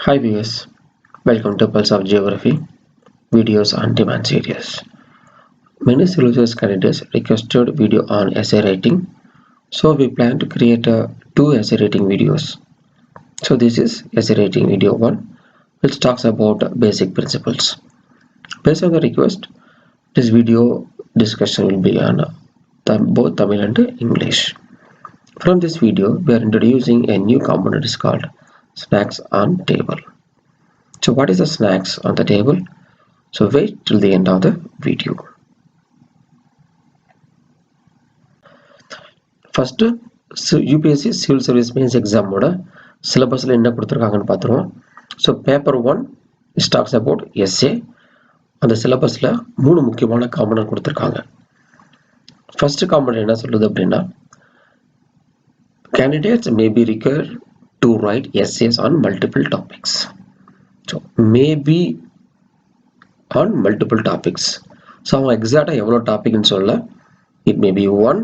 Hi viewers, welcome to Pulse of Geography videos on demand series. Many syllabus candidates requested video on essay writing, so we plan to create two essay writing videos. So this is essay writing video 1, which talks about basic principles. Based on the request, this video discussion will be on both Tamil and English. From this video, we are introducing a new component is called snacks on table. So what is the snacks on the table? So wait till the end of the video. First, UPSC Civil Service Mains exam ஓட syllabusல என்ன கொடுத்திருக்காங்கன்னு பார்த்துருவோம். So paper 1 talks about essay. அந்த syllabusல மூணு முக்கியமான component கொடுத்திருக்காங்க. First component என்ன சொல்லுது அப்படின்னா, candidates may be required to write essays on multiple topics. So may be on multiple topics. So அவங்க எக்ஸாக்டா எவ்வளோ டாபிக்னு சொல்ல, it may be one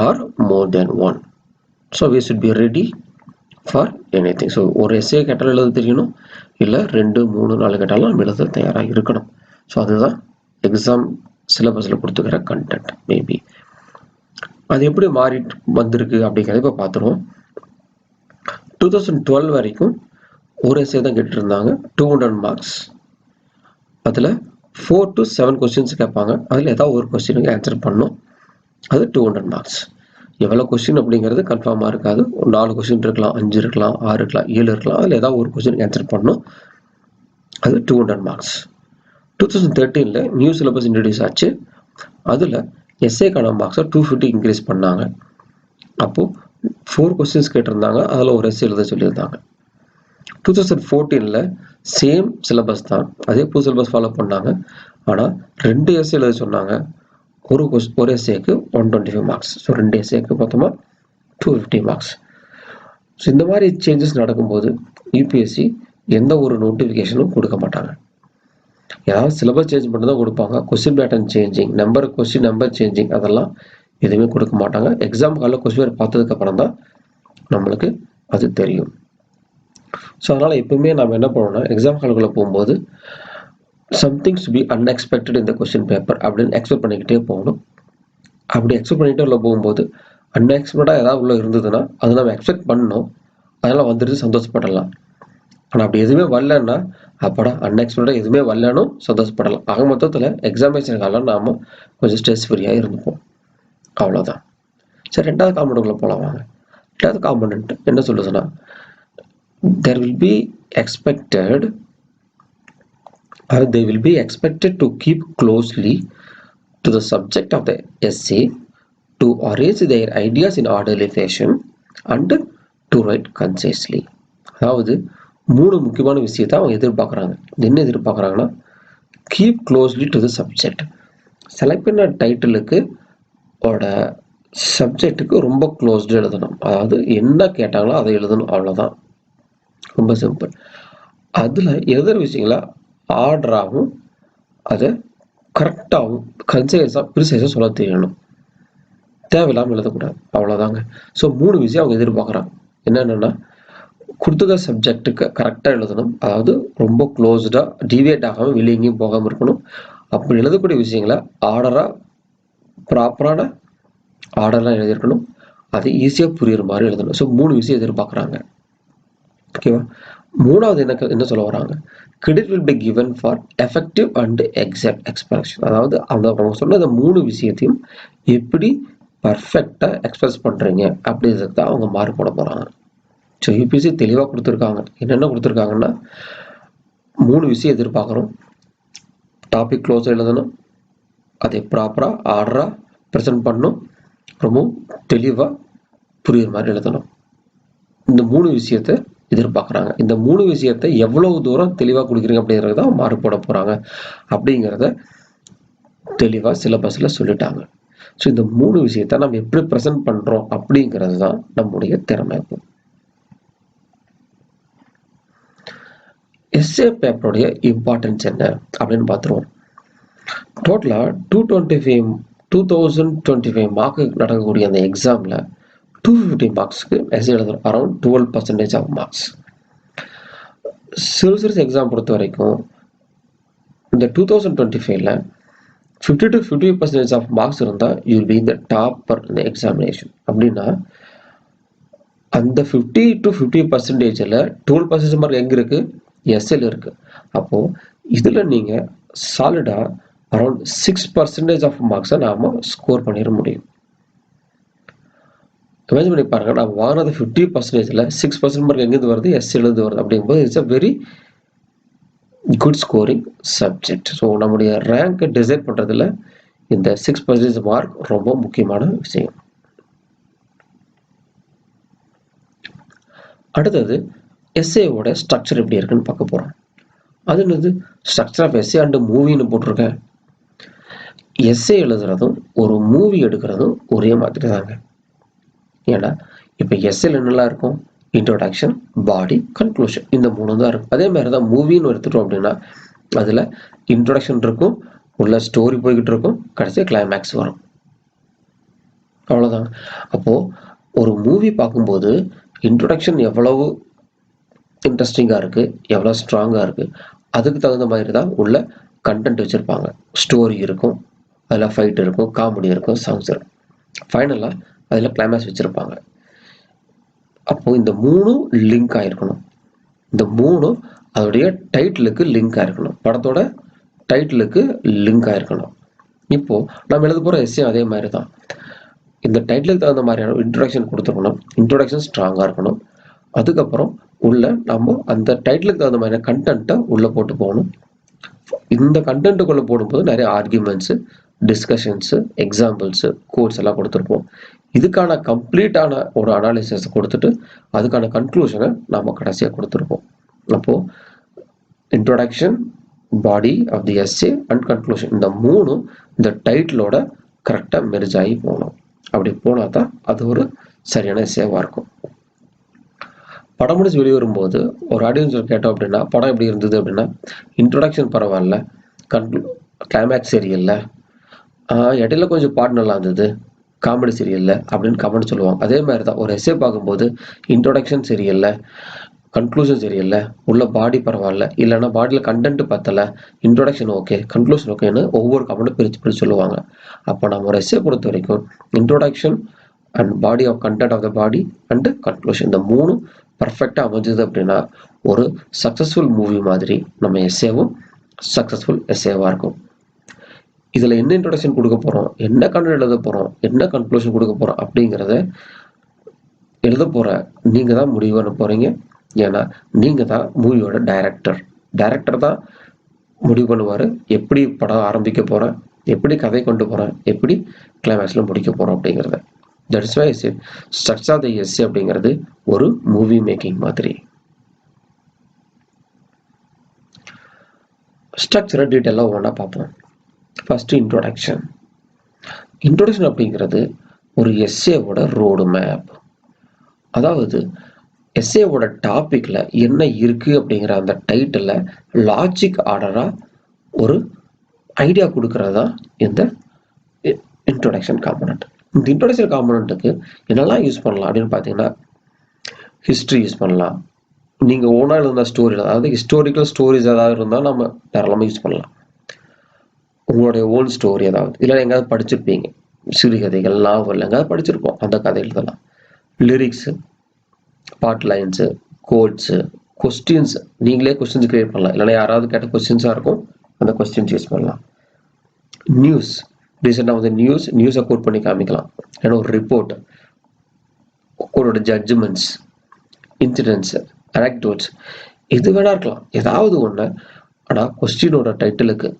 or more than one. So we should be ready for anything. So ஒரு essay கேட்டாலும் எழுத தெரியணும், இல்லை 2, 3, 4 கேட்டாலும் நம்ம எழுத தயாராக இருக்கணும். ஸோ அதுதான் எக்ஸாம் சிலபஸில் கொடுத்துக்கிற கண்டென்ட். மேபி அது எப்படி மாறி வந்திருக்கு அப்படிங்கிறத இப்போ பார்த்துருவோம். 2012 வரைக்கும் ஒரு essay தான் கேட்டுருந்தாங்க, 200 மார்க்ஸ். அதில் 4 to 7 கொஸ்டின்ஸ் கேட்பாங்க. அதில் ஏதாவது ஒரு கொஸ்டினுக்கு ஆன்சர் பண்ணணும். அது 200 மார்க்ஸ். எவ்வளோ கொஸ்டின் அப்படிங்கிறது கன்ஃபார்மாக இருக்காது. ஒரு 4 கொஸ்டின் இருக்கலாம், 5 இருக்கலாம், 6 இருக்கலாம், 7 இருக்கலாம். அதில் ஏதாவது ஒரு கொஸ்டினுக்கு ஆன்சர் பண்ணணும். அது 200 மார்க்ஸ். 2013 நியூ சிலபஸ் இன்ட்ரடியூஸ் ஆச்சு. அதில் எஸ்ஏக்கான மார்க்ஸை 250 இன்க்ரீஸ் பண்ணாங்க. அப்போது 4 கொஸ்டின்ஸ் கேட்டிருந்தாங்க, அதில் ஒரு எஸ்ஏ எழுத சொல்லியிருந்தாங்க. 2014 சேம் சிலபஸ் தான், அதே புது சிலபஸ் ஃபாலோ பண்ணாங்க. ஆனால் 2 எஸ்ஏ எழுத சொன்னாங்க. ஒரு எஸ்ஏக்கு 125 மார்க்ஸ். ஸோ 2 எஸ்ஏக்கு மொத்தமாக 250 மார்க்ஸ். ஸோ இந்த மாதிரி சேஞ்சஸ் நடக்கும்போது யூபிஎஸ்சி எந்த ஒரு நோட்டிஃபிகேஷனும் கொடுக்க மாட்டாங்க. ஏதாவது சிலபஸ் சேஞ்ச் மட்டும் தான் கொடுப்பாங்க. Question pattern changing, question number changing அதெல்லாம் எதுவுமே கொடுக்க மாட்டாங்க. எக்ஸாம் காலில் கொஸ்டின் பேப்பர் பார்த்ததுக்கு அப்புறம் தான் நம்மளுக்கு அது தெரியும். ஸோ அதனால் எப்பவுமே நம்ம என்ன பண்ணணும்னா, எக்ஸாம் ஹாலுக்குள்ளே போகும்போது சம்திங்ஸ் டு பி அன்எக்ஸ்பெக்டட் இந்த கொஸ்டின் பேப்பர் அப்படின்னு எக்ஸ்பெக்ட் பண்ணிக்கிட்டே போகணும். அப்படி எக்ஸ்பெக்ட் பண்ணிகிட்டே உள்ள போகும்போது அன்எக்ஸ்பெக்டாக ஏதாவது உள்ள இருந்ததுன்னா அது நம்ம எக்ஸ்பெக்ட் பண்ணணும், அதெல்லாம் வந்துட்டு சந்தோஷப்படலாம். ஆனால் அப்படி எதுவுமே வரலன்னா அப்படா அன்எக்ஸ்பெக்டாக எதுவுமே வரலன்னு சந்தோஷப்படலாம். ஆக மொத்தத்தில் எக்ஸாமினேஷன் காலம் நாம் கொஞ்சம் ஸ்ட்ரெஸ் ஃப்ரீயாக இருந்துப்போம். அவ்வளோதான். சரி, ரெண்டாவது காம்பனண்ட்டுக்குள்ளே போகலாம் வாங்க. ரெண்டாவது காம்பனண்ட் என்ன சொல்லுதுன்னா, there will be expected or they will be expected to keep closely to the subject of the essay to arrange their ideas in orderly fashion and to write concisely. அதாவது 3 முக்கியமான விஷயத்தை அவங்க எதிர்பார்க்குறாங்க. என்ன எதிர்பார்க்குறாங்கன்னா, keep closely to the subject. Select பண்ண டைட்டிலுக்கு ஓட சப்ஜெக்டுக்கு ரொம்ப க்ளோஸ்டு எழுதணும். அதாவது என்ன கேட்டாங்களோ அதை எழுதணும், அவ்வளோதான். ரொம்ப சிம்பிள். அதில் எழுதுகிற விஷயங்களா ஆர்டராகவும் அதை கரெக்டாகவும் கன்சைஸாக ப்ரிசைஸாக சொல்ல தெரியணும். தேவையில்லாமல் எழுதக்கூடாது, அவ்வளோதாங்க. ஸோ 3 விஷயம் அவங்க எதிர்பார்க்குறாங்க. என்னென்னா, கொடுத்துக்க சப்ஜெக்டுக்கு கரெக்டாக எழுதணும், அதாவது ரொம்ப க்ளோஸ்டாக டிவியேட் ஆகாமல் வெளியே எங்கேயும் போகாமல் இருக்கணும். அப்படி எழுதக்கூடிய விஷயங்களை ஆர்டராக ப்ராப்பரான ஆர்டர்லாம் எழுதியிருக்கணும். அது ஈஸியாக புரியுற மாதிரி எழுதணும். ஸோ 3 விஷயம் எதிர்பார்க்குறாங்க. ஓகேவா? மூணாவது என்ன சொல்ல வராங்க, credit will be given for effective and exact expression. அதாவது அவங்க சொன்ன அந்த 3 விஷயத்தையும் எப்படி பர்ஃபெக்டாக எக்ஸ்பிரஸ் பண்ணுறீங்க அப்படிங்கிறது தான் அவங்க மார்க் போட போகிறாங்க. ஸோ யூபிஎஸ்சி தெளிவாக கொடுத்துருக்காங்க. என்னென்ன கொடுத்துருக்காங்கன்னா, 3 விஷயம் எதிர்பார்க்குறோம். டாபிக் க்ளோஸாக எழுதணும், அதை ப்ராப்பராக ஆர்டராக ப்ரெசென்ட் பண்ணணும், ரொம்பவும் தெளிவாக புரியுற மாதிரி எழுதணும். இந்த 3 விஷயத்தை எதிர்பார்க்குறாங்க. இந்த 3 விஷயத்தை எவ்வளவு தூரம் தெளிவாக கொடுக்குறீங்க அப்படிங்கிறது தான் மார்க் போட போகிறாங்க அப்படிங்கிறத தெளிவாக சிலபஸில் சொல்லிட்டாங்க. ஸோ இந்த 3 விஷயத்தை நம்ம எப்படி ப்ரெசென்ட் பண்ணுறோம் அப்படிங்கிறது தான் நம்முடைய திறமை. எஸ்ஏ பேப்பருடைய இம்பார்ட்டன்ஸ் என்ன அப்படின்னு பார்த்துருவோம். டோட்டலாக 2025 மார்க்கு நடக்கக்கூடிய அந்த எக்ஸாமில் 250 மார்க்ஸ்க்கு எஸ்ஏ எழுதுறோம். Around 12% of marks. Civil service exam பொறுத்த வரைக்கும் இந்த 2025ல 50 to 50% ஆஃப் மார்க்ஸ் இருந்தால் யூ வில் பி இந்த டாப்பர் இந்த எக்ஸாமினேஷன். அப்படின்னா அந்த 50 to 50%ல் 12% மார்க் எங்கே இருக்குது? எஸ்எல் இருக்குது. அப்போது இதில் நீங்கள் சாலிடாக அரௌண்ட் 6% ஆஃப் மார்க்ஸை நாம் ஸ்கோர் பண்ணிட முடியும். இமேஜின் பண்ணி பாருங்க, நான் வாங்கினது 50%ல் 6% மார்க் எங்கேருந்து வருது? எஸ்எல்லேருந்து வருது. அப்படிங்கும்போது it's a very good scoring subject. So நம்முடைய ரேங்கை டிசைட் பண்ணுறதுல இந்த 6% மார்க் ரொம்ப முக்கியமான விஷயம். அடுத்தது எஸ்ஏவோட ஸ்ட்ரக்சர் எப்படி இருக்குன்னு பார்க்க போகிறோம். அது என்னது? ஸ்ட்ரக்சர் ஆஃப் எஸ்ஏ அண்ட் மூவின்னு போட்டிருக்கேன். எஸ்ஏ எழுதுறதும் ஒரு மூவி எடுக்கிறதும் ஒரே மாதிரி தாங்க. ஏன்னா இப்போ எஸ்ஏல என்னெல்லாம் இருக்கும்? இன்ட்ரோடக்ஷன், பாடி, கன்க்ளூஷன், இந்த 3 தான் இருக்கும். அதே மாதிரி தான் மூவின்னு எடுத்துட்டோம் அப்படின்னா அதில் இன்ட்ரோடக்ஷன் இருக்கும், உள்ள ஸ்டோரி போய்கிட்டு இருக்கும், கடைசி கிளைமேக்ஸ் வரும். அவ்வளோதாங்க. அப்போது ஒரு மூவி பார்க்கும்போது இன்ட்ரோடக்ஷன் எவ்வளவு இன்ட்ரெஸ்டிங்காக இருக்குது, எவ்வளோ ஸ்ட்ராங்காக இருக்குது, அதுக்கு தகுந்த மாதிரி தான் உள்ள கண்டென்ட் வச்சுருப்பாங்க. ஸ்டோரி இருக்கும், அதில் ஃபைட் இருக்கும், காமெடி இருக்கும், சாங்ஸ் இருக்கும், ஃபைனலாக அதில் கிளைமேக்ஸ் வச்சுருப்பாங்க. அப்போது இந்த 3 லிங்க் ஆகிருக்கணும். இந்த 3 அதோடைய டைட்டிலுக்கு லிங்க் ஆகிருக்கணும், படத்தோட டைட்டிலுக்கு லிங்க் ஆகிருக்கணும். இப்போது நம்ம எழுத போகிற எஸ்ஏ அதே மாதிரி தான். இந்த டைட்டிலுக்கு தகுந்த மாதிரியான இன்ட்ரோடக்ஷன் கொடுத்துருக்கணும், இன்ட்ரோடக்ஷன் ஸ்ட்ராங்காக இருக்கணும். அதுக்கப்புறம் உள்ள நம்ம அந்த டைட்டிலுக்கு தகுந்த மாதிரியான கண்டென்ட்டை உள்ளே போட்டு போகணும். இந்த கண்டென்ட்டுக்குள்ளே போடும்போது நிறைய ஆர்கியூமெண்ட்ஸு, டிஸ்கஷன்ஸு, எக்ஸாம்பிள்ஸு, கோட்ஸ் எல்லாம் கொடுத்துருப்போம். இதுக்கான கம்ப்ளீட்டான ஒரு அனாலிசிஸ் கொடுத்துட்டு அதுக்கான கன்க்ளூஷனை நம்ம கடைசியாக கொடுத்துருப்போம். அப்போது introduction, body of the essay and conclusion, இந்த 3 இந்த டைட்டிலோட கரெக்டாக மெர்ஜ் ஆகி போகணும். அப்படி போனால் தான் அது ஒரு சரியான எஸ்ஏவாக இருக்கும். படம் முடிச்சு வெளியே வரும்போது ஒரு ஆடியன்ஸ் கேட்டோம் அப்படின்னா படம் எப்படி இருந்தது அப்படின்னா, இன்ட்ரோடக்ஷன் பரவாயில்ல, கிளைமேக்ஸ் சரியில்லை, இடையில கொஞ்சம் பாட்டு நல்லா இருந்தது, காமெடி சரியில்லை அப்படின்னு கமெண்ட் சொல்லுவாங்க. அதே மாதிரி தான் ஒரு எஸ்ஏ பார்க்கும்போது இன்ட்ரோடக்ஷன் சரியில்லை, கன்க்ளூஷன் சரியில்லை, உள்ள பாடி பரவாயில்ல, இல்லைன்னா பாடியில் கண்டென்ட் பத்தலை, இன்ட்ரோடக்ஷன் ஓகே, கன்க்ளூஷன் ஓகேன்னு ஒவ்வொரு கமெண்ட்டும் பிரித்து சொல்லுவாங்க. அப்போ நம்ம ஒரு எஸ்ஏ பொறுத்த வரைக்கும் introduction and body of content of the body and conclusion, இந்த 3 பர்ஃபெக்டாக அமைஞ்சது அப்படின்னா ஒரு சக்ஸஸ்ஃபுல் மூவி மாதிரி நம்ம எஸ்ஏவும் சக்ஸஸ்ஃபுல் எஸ்ஏவாக இருக்கும். இதில் என்ன இன்ட்ரோடக்ஷன் கொடுக்க போகிறோம், என்ன கண்டென்ட் எழுத போகிறோம், என்ன கன்க்ளூஷன் கொடுக்க போகிறோம் அப்படிங்கிறத எழுத போகிற நீங்கள் தான் முடிவு பண்ண போகிறீங்க. ஏன்னா நீங்கள் தான் மூவியோட டைரக்டர் தான் முடிவு பண்ணுவார். எப்படி படம் ஆரம்பிக்க போகிறேன், எப்படி கதை கொண்டு போகிறேன், எப்படி கிளைமேக்ஸில் முடிக்க போகிறோம் அப்படிங்கிறத. That's why structure of the essay அப்படிங்கிறது ஒரு மூவி மேக்கிங் மாதிரி. ஸ்ட்ரக்சரை டீட்டெயிலாக ஒவ்வொன்றா பார்ப்போம். ஃபஸ்ட்டு இன்ட்ரோடக்ஷன் அப்படிங்கிறது ஒரு எஸ்ஏவோட ரோடு மேப். அதாவது எஸ்ஏவோட டாப்பிக்கில் என்ன இருக்குது அப்படிங்கிற அந்த டைட்டிலில் லாஜிக் ஆர்டராக ஒரு ஐடியா கொடுக்கறது தான் இந்த இன்ட்ரோடக்ஷன் காம்பனண்ட். இந்த இன்ட்ரோடக்ஷன் காம்பனண்ட்டுக்கு என்னெல்லாம் யூஸ் பண்ணலாம் அப்படின்னு பார்த்தீங்கன்னா, ஹிஸ்ட்ரி யூஸ் பண்ணலாம், நீங்கள் ஓனாக எழுந்த ஸ்டோரி, அதாவது ஹிஸ்டோரிக்கல் ஸ்டோரிஸ் ஏதாவது இருந்தால் நம்ம தாராளமாக யூஸ் பண்ணலாம். உங்களுடைய ஓன் ஸ்டோரி ஏதாவது இல்லை எங்கேயாவது படிச்சிருப்பீங்க, சிறுகதைகள், நாவல் எங்கேயாவது படிச்சிருப்போம், அந்த கதை எழுதலாம். லிரிக்ஸு, பாட் லைன்ஸு, கோட்ஸு, கொஸ்டின்ஸ், நீங்களே கொஸ்டின்ஸ் கிரியேட் பண்ணலாம், இல்லைன்னா யாராவது கேட்ட கொஸ்டின்ஸாக இருக்கும், அந்த கொஸ்டின்ஸ் யூஸ் பண்ணலாம். நியூஸ், ரீசெண்டாக வந்து நியூஸை கோட் பண்ணி காமிக்கலாம், ஏன்னா ஒரு ரிப்போர்ட், ஒரு ஜட்ஜ்மெண்ட்ஸ், இன்சிடென்ட்ஸ், அனெக்டோட்ஸ், எது வேணா இருக்கலாம், ஏதாவது ஒன்று. ஆனால் கொஸ்டினோட டைட்டிலுக்கு,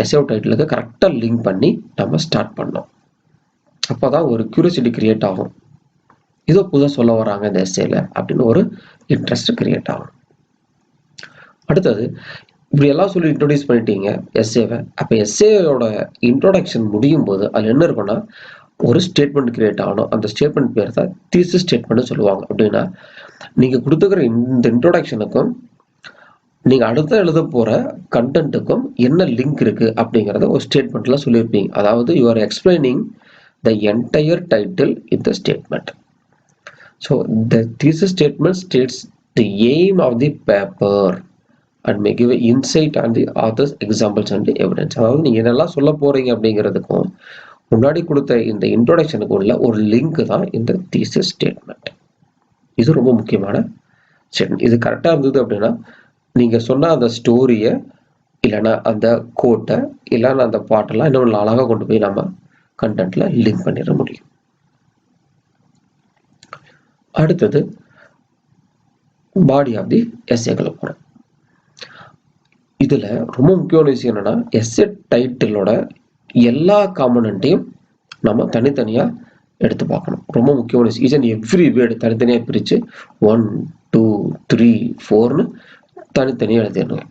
எஸ்ஏவோட டைட்டிலுக்கு கரெக்டாக லிங்க் பண்ணி நம்ம ஸ்டார்ட் பண்ணோம். அப்போ தான் ஒரு கியூரியாசிட்டி கிரியேட் ஆகும், இதோ புதுசாக சொல்ல வராங்க இந்த எஸ்ஏல அப்படின்னு ஒரு இன்ட்ரெஸ்ட் கிரியேட் ஆகும். அடுத்தது இப்படி எல்லாம் சொல்லி இன்ட்ரோடியூஸ் பண்ணிட்டீங்க எஸ்ஏவை. அப்போ எஸ்ஏயோட இன்ட்ரோடக்ஷன் முடியும் போது அதில் என்ன இருக்குன்னா ஒரு ஸ்டேட்மெண்ட் கிரியேட் ஆகணும். அந்த ஸ்டேட்மெண்ட் பேர் தான் தீசிஸ் ஸ்டேட்மெண்ட் சொல்லுவாங்க. அப்படின்னா நீங்கள் கொடுத்துக்கிற இந்த இன்ட்ரோடக்ஷனுக்கும் நீங்கள் அடுத்த எழுத போகிற கண்டென்ட்டுக்கும் என்ன லிங்க் இருக்குது அப்படிங்கிறத ஒரு ஸ்டேட்மெண்ட்டில் சொல்லியிருப்பீங்க. அதாவது you are explaining the entire title in the statement. So the thesis statement states the aim of the paper. and may give an insight on the author's examples and evidence. அதாவது நீங்க என்னெல்லாம் சொல்ல போறீங்க அப்படிங்கிறதுக்கும் முன்னாடி கொடுத்த இந்த இன்ட்ரோடக்ஷனுக்கு உள்ள ஒரு லிங்க் தான் இந்த தீசிஸ் ஸ்டேட்மெண்ட். இது ரொம்ப முக்கியமான ஸ்டேட்மெண்ட். இது கரெக்டாக இருந்தது அப்படின்னா நீங்க சொன்ன அந்த ஸ்டோரியை இல்லைன்னா அந்த கோட்டை இல்லைன்னா அந்த பாட்டெல்லாம் இன்னும் அழகாக கொண்டு போய் நம்ம கண்டென்ட்ல லிங்க் பண்ணிட முடியும். அடுத்தது பாடி ஆஃப் தி எஸ்ஏக்களை போகிறேன். இதுல ரொம்ப முக்கியமான விஷயம் என்னன்னா எஸ்ஏ டைட்டிலோட எல்லா காம்பனண்ட்டையும் நம்ம தனித்தனியா எடுத்து பார்க்கணும். ரொம்ப முக்கியமான விஷயம். ஈச் அண்ட் எவ்ரி வேர்டு தனித்தனியா பிரிச்சு 1 2 3 4ன்னு தனித்தனியா எழுதிடணும்.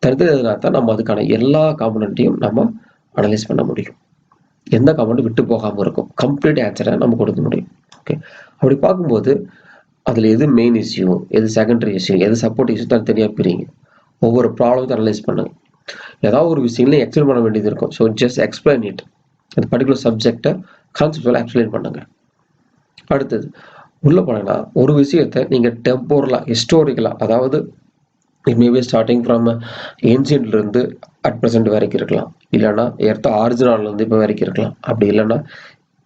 தனித்தனியா தான் நம்ம அதுக்கான எல்லா காம்பனண்ட்டையும் நம்ம அனலைஸ் பண்ண முடியும். எந்த காம்பனண்ட் விட்டு போகாம இருக்கும், கம்ப்ளீட் ஆன்சரை நம்ம கொடுக்க முடியும். ஓகே, அப்படி பார்க்கும்போது அதுல எது மெயின் இஷ்யூ, எது செகண்டரி இஷ்யூ, எது சப்போர்ட் இஷ்யூ தனித்தனியா பிரிங்க. ஒவ்வொரு ப்ராப்ளத்தை அனலைஸ் பண்ணுங்க. ஏதாவது ஒரு விஷயங்களே எக்ஸ்பிளைன் பண்ண வேண்டியது இருக்கும். So just explain it. அந்த பர்டிகுலர் சப்ஜெக்டை கான்செப்டுவலாக எக்ஸ்பிளைன் பண்ணுங்க. அடுத்தது உள்ள போனீங்கன்னா ஒரு விஷயத்தை நீங்க டெம்போரலா ஹிஸ்டோரிக்கலா, அதாவது இட் மேபி ஸ்டார்டிங் ஃப்ரம் ஏன்சியன்ட்ல இருந்து அட் ப்ரெசென்ட் வரைக்கும் இருக்கலாம், இல்லைன்னா எர்த்த ஆரிஜினல்ல இருந்து இப்போ வரைக்கும் இருக்கலாம், அப்படி இல்லைன்னா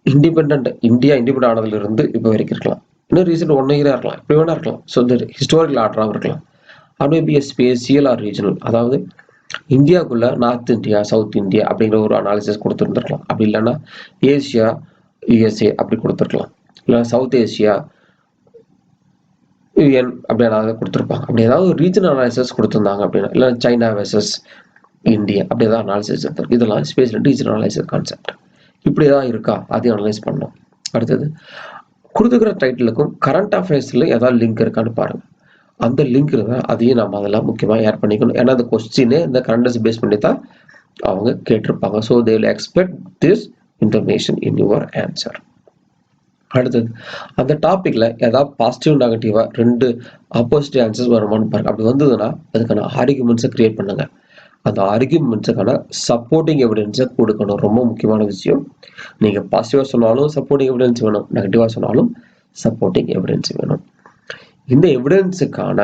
இந்தியா இண்டிபெண்ட் ஆனதுல இருந்து இப்போ வரைக்கும் இருக்கலாம், இன்னும் ரீசெண்ட் 1 இயரா இருக்கலாம், இப்படி வேணா இருக்கலாம். ஸோ இந்த ஹிஸ்டாரிக்கல் ஆர்டராகவும் இருக்கலாம். அது பி ஸ்பேசியல் ஆர் ரீஜனல், அதாவது இந்தியாவுக்குள்ள நார்த் இந்தியா சவுத் இந்தியா அப்படிங்கிற ஒரு அனாலிசிஸ் கொடுத்துருந்துருக்கலாம். அப்படி இல்லைன்னா ஏசியா யுஎஸ்ஏ அப்படி கொடுத்துருக்கலாம், இல்லைன்னா சவுத் ஏசியா யூஎன் அப்படி ஏதாவது கொடுத்துருப்பாங்க. அப்படி ஏதாவது ஒரு ரீஜனல் அனாலிசிஸ் கொடுத்துருந்தாங்க அப்படின்னா, இல்லை சைனா வெர்சஸ் இந்தியா அப்படி ஏதாவது அனாலிசிஸ் எடுத்துருக்கு. இதெல்லாம் ஸ்பேஸ் ரீஜனல் அனாலிசிஸ் கான்செப்ட். இப்படி ஏதாவது இருக்கா அதையும் அனலைஸ் பண்ணணும். அடுத்தது கொடுத்துக்கிற டைட்டிலுக்கும் கரண்ட் அஃபேர்ஸ்ல ஏதாவது லிங்க் இருக்கான்னு பாருங்க. அந்த லிங்க் இருந்தால் அதையும் நம்ம அதெல்லாம் முக்கியமாக ஆட் பண்ணிக்கணும். ஏன்னா அந்த கொஸ்டினே இந்த கரண்ட் பேஸ் பண்ணி தான் அவங்க கேட்டிருப்பாங்க. So they will expect this information in your answer. அடுத்தது அந்த டாபிக்ல ஏதாவது பாசிட்டிவ் நெகட்டிவா 2 ஆப்போசிட் ஆன்சர்ஸ் வருமானு பாருங்க. அப்படி வந்ததுன்னா அதுக்கான ஆர்குமெண்ட்ஸை கிரியேட் பண்ணுங்க. அந்த ஆர்குமெண்ட்ஸுக்கான சப்போர்ட்டிங் எவிடன்ஸை கொடுக்கணும். ரொம்ப முக்கியமான விஷயம். நீங்க பாசிட்டிவா சொன்னாலும் சப்போர்ட்டிங் எவிடன்ஸ் வேணும், நெகட்டிவா சொன்னாலும் சப்போர்ட்டிங் எவிடன்ஸ் வேணும். இந்த எவிடன்ஸுக்கான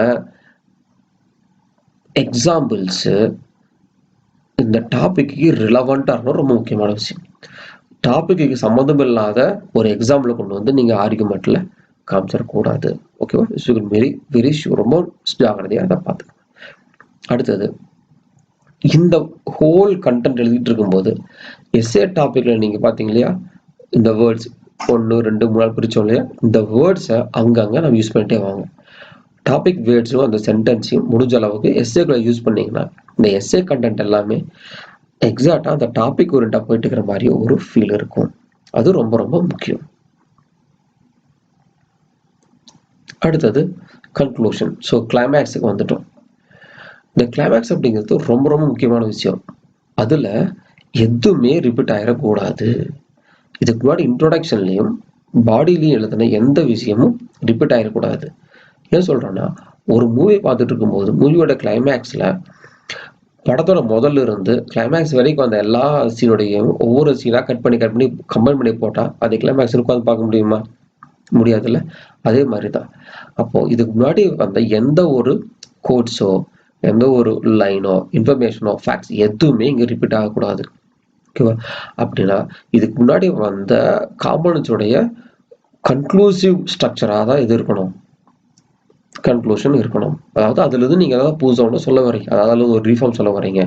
எக்ஸாம்பிள்ஸ் இந்த டாபிக்கு ரிலவெண்டா இருக்கணும். ரொம்ப முக்கியமான விஷயம். டாபிக்கு சம்மந்தம் இல்லாத ஒரு எக்ஸாம்பிளை கொண்டு வந்து நீங்க ஆர்குமெண்ட்ல காமிச்சிடக்கூடாது. ஓகேவா? Very very sure. ரொம்ப ஜாகிரதையா அதை பார்த்துக்கணும். அடுத்தது இந்த ஹோல் கண்டென்ட் எழுதிட்டு இருக்கும்போது எஸ்ஏ டாபிக்ல நீங்க பாத்தீங்க இல்லையா, இந்த வேர்ட்ஸ் 1 2 3 பிரிச்சோம் இல்லையா, இந்த வேர்ட்ஸை அங்கங்க நம்ம யூஸ் பண்ணிட்டே வாங்க. டாபிக் வேர்ட்ஸும் அந்த சென்டென்ஸையும் முடிஞ்ச அளவுக்கு எஸ்ஏக்களை யூஸ் பண்ணீங்கன்னா இந்த எஸ்ஏ கண்டென்ட் எல்லாமே எக்ஸாக்டா அந்த டாபிக் ஓரியண்டா போயிட்டு இருக்கிற மாதிரி ஒரு ஃபீல் இருக்கும். அது ரொம்ப ரொம்ப முக்கியம். அடுத்தது கன்க்ளூஷன். ஸோ கிளைமேக்ஸுக்கு வந்துட்டோம். இந்த கிளைமேக்ஸ் அப்படிங்கிறது ரொம்ப ரொம்ப முக்கியமான விஷயம். அதுல எதுவுமே ரிப்பீட் ஆயிடக்கூடாது. இதுக்கு முன்னாடி இன்ட்ரோடக்ஷன்லையும் பாடிலையும் எழுதின எந்த விஷயமும் ரிப்பீட் ஆயிடக்கூடாது. ஏன் சொல்றேன்னா, ஒரு மூவி பார்த்துட்டு இருக்கும்போது மூவியோட கிளைமேக்ஸ்ல படத்தோட முதல்ல இருந்து கிளைமேக்ஸ் வரைக்கும் அந்த எல்லா சீனோடையும் ஒவ்வொரு சீனா கட் பண்ணி கம்பைன் பண்ணி போட்டா அது கிளைமேக்ஸ் உட்காந்து பார்க்க முடியுமா? முடியாதுல்ல. அதே மாதிரிதான் அப்போ இதுக்கு முன்னாடி வந்த எந்த ஒரு கோட்ஸோ எந்த ஒரு லைனோ இன்ஃபர்மேஷனோ ஃபேக்ட்ஸ் எதுவுமே இங்க ரிப்பீட் ஆகக்கூடாது. ஓகேவா? அப்படின்னா இதுக்கு முன்னாடி வந்த காம்பனன்ட்ஸோடைய கன்க்ளூசிவ் ஸ்ட்ரக்சரா தான் இது இருக்கணும். கன்க்ளூஷன் இருக்கணும். அதாவது அதுல இருந்து நீங்க ஏதாவது புதுசா ஒன்று சொல்ல வரீங்க, அதாவது ஒரு ரீஃபார்ம் சொல்ல வரீங்க.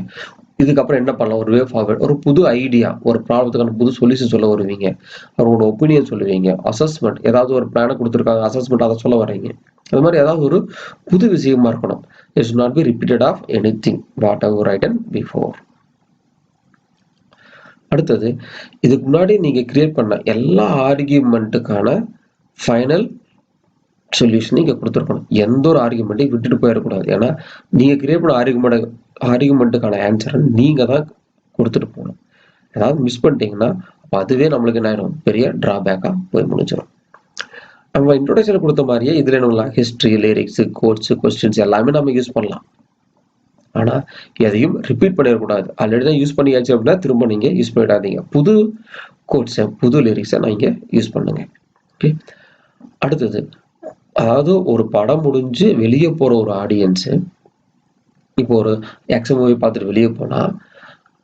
இதுக்கப்புறம் என்ன பண்ணலாம், ஒரு வே ஃபார்வர்ட், ஒரு புது ஐடியா, ஒரு ப்ராப்ளத்துக்கான புது சொல்யூஷன் சொல்ல வருவீங்க, அவரோட ஒப்பீனியன் சொல்லுவீங்க, அசஸ்மெண்ட் ஏதாவது ஒரு பிளானை கொடுத்துருக்காங்க அசஸ்மெண்ட் அதை சொல்ல வரீங்க. அது மாதிரி ஏதாவது ஒரு புது விஷயமா இருக்கணும். It should not be repeated of anything what I have written before. அடுத்தது இதுக்கு முன்னாடி நீங்க கிரியேட் பண்ண எல்லா ஆர்கியூமெண்ட்டுக்கான ஃபைனல் சொல்யூஷன் நீங்க கொடுத்துருக்கணும். எந்த ஒரு ஆர்குமெண்ட்டையும் விட்டுட்டு போயிடக்கூடாது. ஏன்னா நீங்க கிரியேட் பண்ண ஆர்குமெண்ட்டுக்கான ஆன்சரை நீங்க தான் கொடுத்துட்டு போகணும். ஏதாவது மிஸ் பண்ணிட்டீங்கன்னா அப்போ அதுவே நம்மளுக்கு என்ன ஆயிடும், பெரிய டிராபேக்கா போய் முடிஞ்சிடும். நம்ம இன்ட்ரோடக்ஷன் கொடுத்த மாதிரியே இதுல என்ன ஹிஸ்டரி, லிரிக்ஸ், கோட்ஸ், கொஸ்டின்ஸ் எல்லாமே நம்ம யூஸ் பண்ணலாம். ஆனா எதையும் ரிப்பீட் பண்ணிடக்கூடாது. ஆல்ரெடி தான் யூஸ் பண்ணியாச்சு அப்படின்னா திரும்ப நீங்க யூஸ் பண்ணிடாதீங்க. புது கோட்ஸை புது லிரிக்ஸை நீங்க யூஸ் பண்ணுங்க. ஓகே. அடுத்தது அதாவது ஒரு படம் முடிஞ்சு வெளியே போற ஒரு ஆடியன்ஸ் இப்போ ஒரு ஆக்ஷன் மூவி பார்த்துட்டு